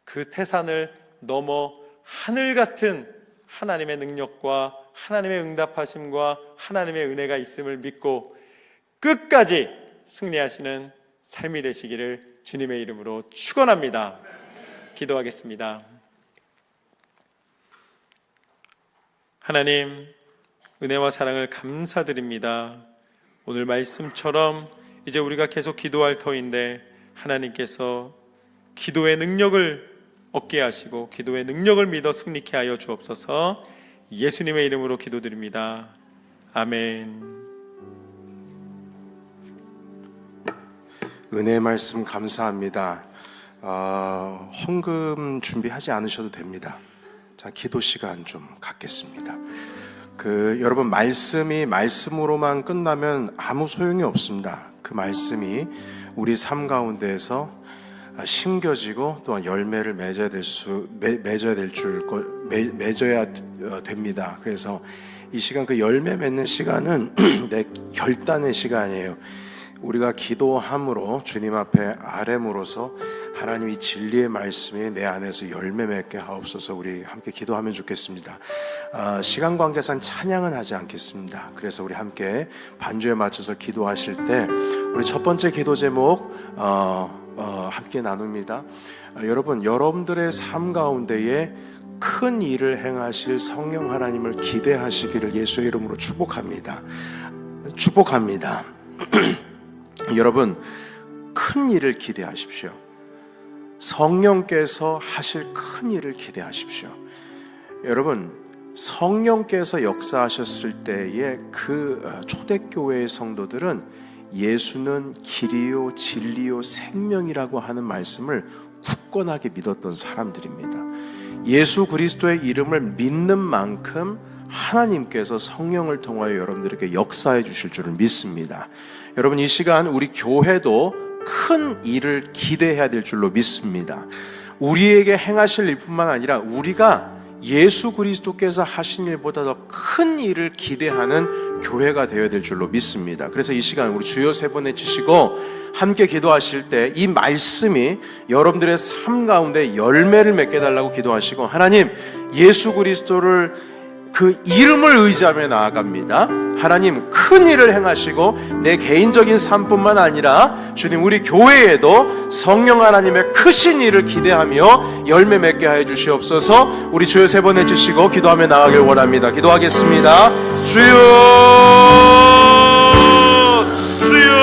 Speaker 2: 그 태산을 넘어 하늘 같은 하나님의 능력과 하나님의 응답하심과 하나님의 은혜가 있음을 믿고 끝까지 승리하시는 삶이 되시기를 주님의 이름으로 축원합니다. 기도하겠습니다. 하나님, 은혜와 사랑을 감사드립니다. 오늘 말씀처럼 이제 우리가 계속 기도할 터인데 하나님께서 기도의 능력을 얻게 하시고 기도의 능력을 믿어 승리케 하여 주옵소서. 예수님의 이름으로 기도드립니다. 아멘.
Speaker 1: 은혜의 말씀 감사합니다. 헌금 준비하지 않으셔도 됩니다. 자, 기도 시간 좀 갖겠습니다. 여러분, 말씀이 말씀으로만 끝나면 아무 소용이 없습니다. 그 말씀이 우리 삶 가운데에서 심겨지고 또한 열매를 맺어야 됩니다. 그래서 이 시간, 그 열매 맺는 시간은 내 결단의 시간이에요. 우리가 기도함으로 주님 앞에 아뢰므로써 하나님이 진리의 말씀이 내 안에서 열매 맺게 하옵소서. 우리 함께 기도하면 좋겠습니다. 시간 관계상 찬양은 하지 않겠습니다. 그래서 우리 함께 반주에 맞춰서 기도하실 때 우리 첫 번째 기도 제목 함께 나눕니다. 여러분, 여러분들의 삶 가운데에 큰 일을 행하실 성령 하나님을 기대하시기를 예수의 이름으로 축복합니다. 여러분, 큰 일을 기대하십시오. 성령께서 하실 큰 일을 기대하십시오. 여러분, 성령께서 역사하셨을 때의 그 초대교회의 성도들은 예수는 길이요 진리요 생명이라고 하는 말씀을 굳건하게 믿었던 사람들입니다. 예수 그리스도의 이름을 믿는 만큼 하나님께서 성령을 통하여 여러분들에게 역사해 주실 줄을 믿습니다. 여러분, 이 시간 우리 교회도 큰 일을 기대해야 될 줄로 믿습니다. 우리에게 행하실 일뿐만 아니라 우리가 예수 그리스도께서 하신 일보다 더 큰 일을 기대하는 교회가 되어야 될 줄로 믿습니다. 그래서 이 시간 우리 주여 세 번 외치시고 함께 기도하실 때 이 말씀이 여러분들의 삶 가운데 열매를 맺게 해달라고 기도하시고, 하나님, 예수 그리스도를 그 이름을 의지하며 나아갑니다. 하나님, 큰 일을 행하시고 내 개인적인 삶뿐만 아니라 주님, 우리 교회에도 성령 하나님의 크신 일을 기대하며 열매 맺게 하여 주시옵소서. 우리 주여 세 번 해주시고 기도하며 나아가길 원합니다. 기도하겠습니다. 주여, 주여,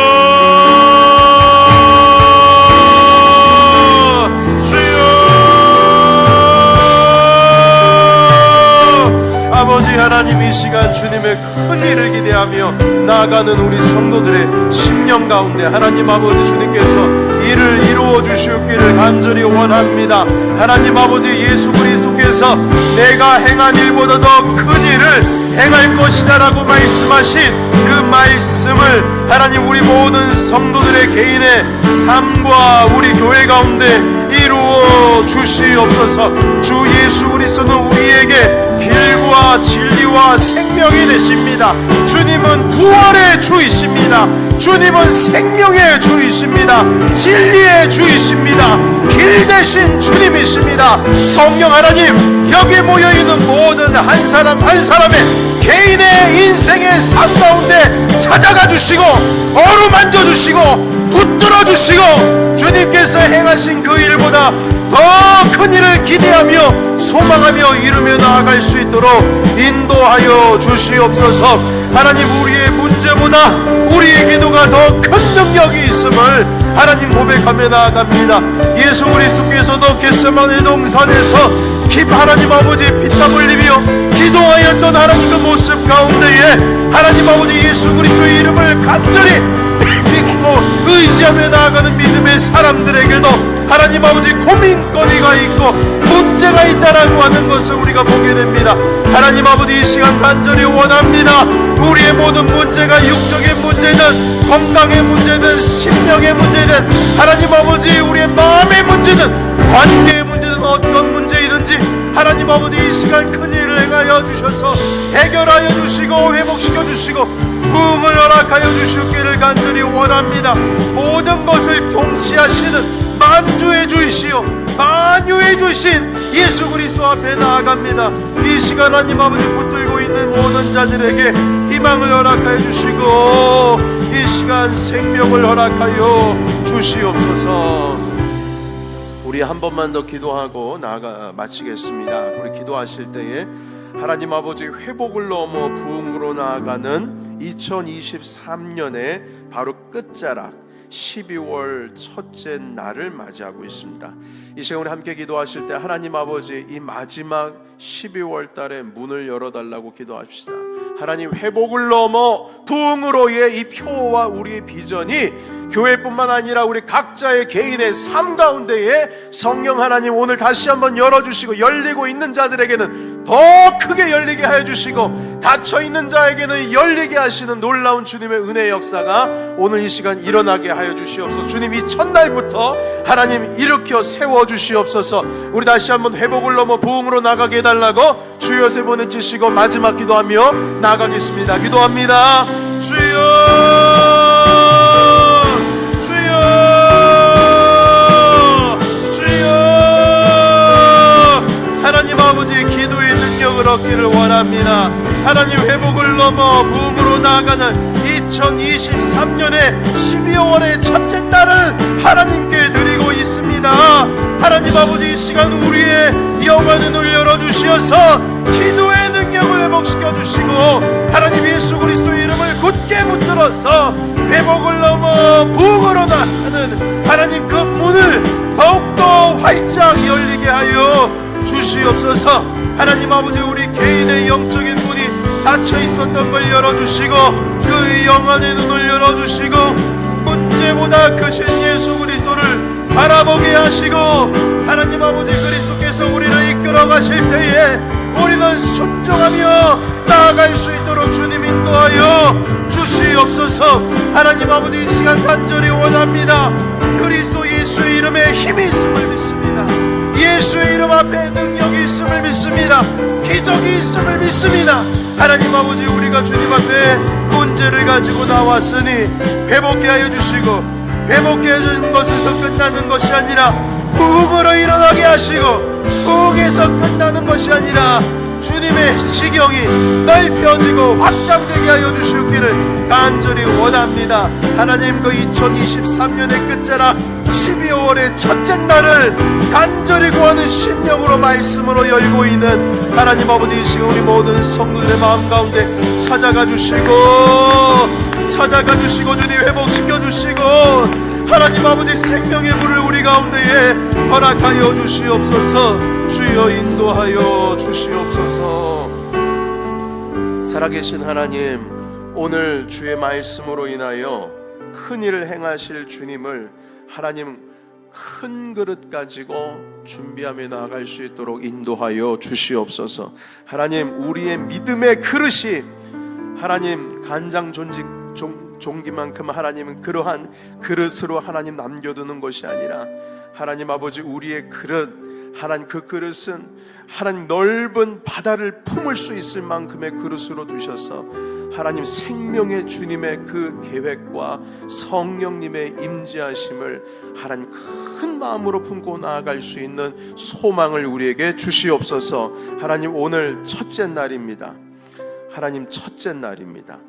Speaker 1: 아버지 하나님, 이 시간 주님의 큰 일을 기대하며 나아가는 우리 성도들의 심령 가운데 하나님 아버지 주님께서 일을 이루어 주시기를 간절히 원합니다. 하나님 아버지, 예수 그리스도께서 내가 행한 일보다 더 큰 일을 행할 것이다 라고 말씀하신 그 말씀을 하나님 우리 모든 성도들의 개인의 삶과 우리 교회 가운데 이루어 주시옵소서. 주 예수 그리스도는 우리에게 길과 진리와 생명이 되십니다. 주님은 부활의 주이십니다. 주님은 생명의 주이십니다. 진리의 주이십니다. 길 대신 주님이십니다. 성령 하나님, 여기 모여있는 모든 한 사람 한 사람의 개인의 인생의 삶 가운데 찾아가 주시고 어루만져 주시고 붙들어 주시고 주님께서 행하신 그 일보다 더 큰 일을 기대하며 소망하며 이루며 나아갈 수 있도록 인도하여 주시옵소서. 하나님, 우리의 문제보다 우리의 기도가 더 큰 능력이 있음을 하나님 고백하며 나아갑니다. 예수 그리스도께서도 겟세마네 동산에서 하나님 아버지 피땀 흘리며 기도하였던 하나님 그 모습 가운데에 하나님 아버지 예수 그리스도의 이름을 간절히 믿고 의지하며 나아가는 믿음의 사람들에게도 하나님 아버지 고민거리가 있고 문제가 있다라고 하는 것을 우리가 보게 됩니다. 하나님 아버지 이 시간 간절히 원합니다. 우리의 모든 문제가 육적인 문제든 건강의 문제든 심령의 문제든 하나님 아버지 우리의 마음의 문제든 관계의 문제든 어떤 문제이든지 하나님 아버지 이 시간 큰일을 행하여 주셔서 해결하여 주시고 회복시켜 주시고 부흥을 허락하여 주시기를 간절히 원합니다. 모든 것을 통치하시는 만주의 주이시오 만유의 주신 예수 그리스도 앞에 나아갑니다. 이 시간 하나님 아버지 붙들고 있는 모든 자들에게 희망을 허락하여 주시고 이 시간 생명을 허락하여 주시옵소서. 우리 한 번만 더 기도하고 마치겠습니다. 우리 기도하실 때에 하나님 아버지 회복을 넘어 부흥으로 나아가는 2023년의 바로 끝자락 12월 첫째 날을 맞이하고 있습니다. 이 시간 우리 함께 기도하실 때 하나님 아버지 이 마지막 12월 달에 문을 열어달라고 기도합시다. 하나님 회복을 넘어 부흥으로의 이 표와 우리의 비전이 교회뿐만 아니라 우리 각자의 개인의 삶 가운데에 성령 하나님 오늘 다시 한번 열어주시고 열리고 있는 자들에게는 더 크게 열리게 하여 주시고 닫혀있는 자에게는 열리게 하시는 놀라운 주님의 은혜의 역사가 오늘 이 시간 일어나게 하여 주시옵소서. 주님 이 첫날부터 하나님 일으켜 세워주시옵소서. 우리 다시 한번 회복을 넘어 부흥으로 나가게 해달라고 주여 세 번을 치시고 마지막 기도하며 나가겠습니다. 기도합니다. 주여 하나님 아버지 기도의 능력을 얻기를 원합니다. 하나님 회복을 넘어 부흥으로 나아가는 2023년의 12월의 첫째 날을 하나님께 드리고 있습니다. 하나님 아버지 이 시간 우리의 영안의 눈을 열어주시어서 기도의 능력을 회복시켜 주시고 하나님 예수 그리스도의 이름을 굳게 붙들어서 회복을 넘어 부흥으로 나가는 하나님 그 문을 더욱더 활짝 열리게 하여 주시옵소서. 하나님 아버지 우리 개인의 영적인 문이 닫혀 있었던 걸 열어주시고 그 영안의 눈을 열어주시고 문제보다 크신 예수 그리스도를 바라보게 하시고 하나님 아버지 그리스도께서 우리를 이끌어 가실 때에 우리는 순종하며 나아갈 수 있도록 주님 인도하여 주시옵소서. 하나님 아버지 이 시간 간절히 원합니다. 그리스도 예수의 이름에 힘이 있음을 믿습니다. 예수의 이름 앞에 능력이 있음을 믿습니다. 기적이 있음을 믿습니다. 하나님 아버지 우리가 주님 앞에 문제를 가지고 나왔으니 회복해 하여 주시고 회복해 하신 것에서 끝나는 것이 아니라 부흥으로 일어나게 하시고 부흥에서 끝나는 것이 아니라 주님의 시경이 넓혀지고 확장되게 하여 주시기를 간절히 원합니다. 하나님 그 2023년의 끝자락 12월의 첫째 날을 간절히 구하는 심령으로 말씀으로 열고 있는 하나님 아버지 이 시간 우리 모든 성도들의 마음 가운데 찾아가 주시고 주님 회복시켜 주시고 하나님 아버지 생명의 물을 우리 가운데에 허락하여 주시옵소서. 주여 인도하여 주시옵소서. 살아계신 하나님 오늘 주의 말씀으로 인하여 큰 일을 행하실 주님을 하나님 큰 그릇 가지고 준비하며 나아갈 수 있도록 인도하여 주시옵소서. 하나님 우리의 믿음의 그릇이 하나님 간장 종기만큼 하나님은 그러한 그릇으로 하나님 남겨두는 것이 아니라 하나님 아버지 우리의 그릇 하나님 그 그릇은 하나님 넓은 바다를 품을 수 있을 만큼의 그릇으로 두셔서 하나님 생명의 주님의 그 계획과 성령님의 임재하심을 하나님 큰 마음으로 품고 나아갈 수 있는 소망을 우리에게 주시옵소서. 하나님 오늘 첫째 날입니다. 하나님 첫째 날입니다.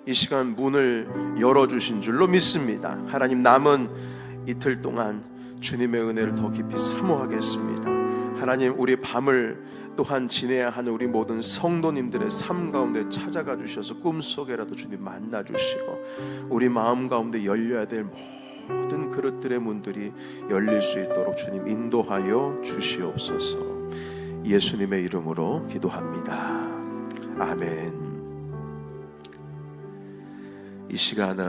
Speaker 1: 이 시간 문을 열어주신 줄로 믿습니다. 하나님 남은 이틀 동안 주님의 은혜를 더 깊이 사모하겠습니다. 하나님 우리 밤을 또한 지내야 하는 우리 모든 성도님들의 삶 가운데 찾아가 주셔서 꿈속에라도 주님 만나 주시고 우리 마음 가운데 열려야 될 모든 그릇들의 문들이 열릴 수 있도록 주님 인도하여 주시옵소서. 예수님의 이름으로 기도합니다. 아멘. 이 시간은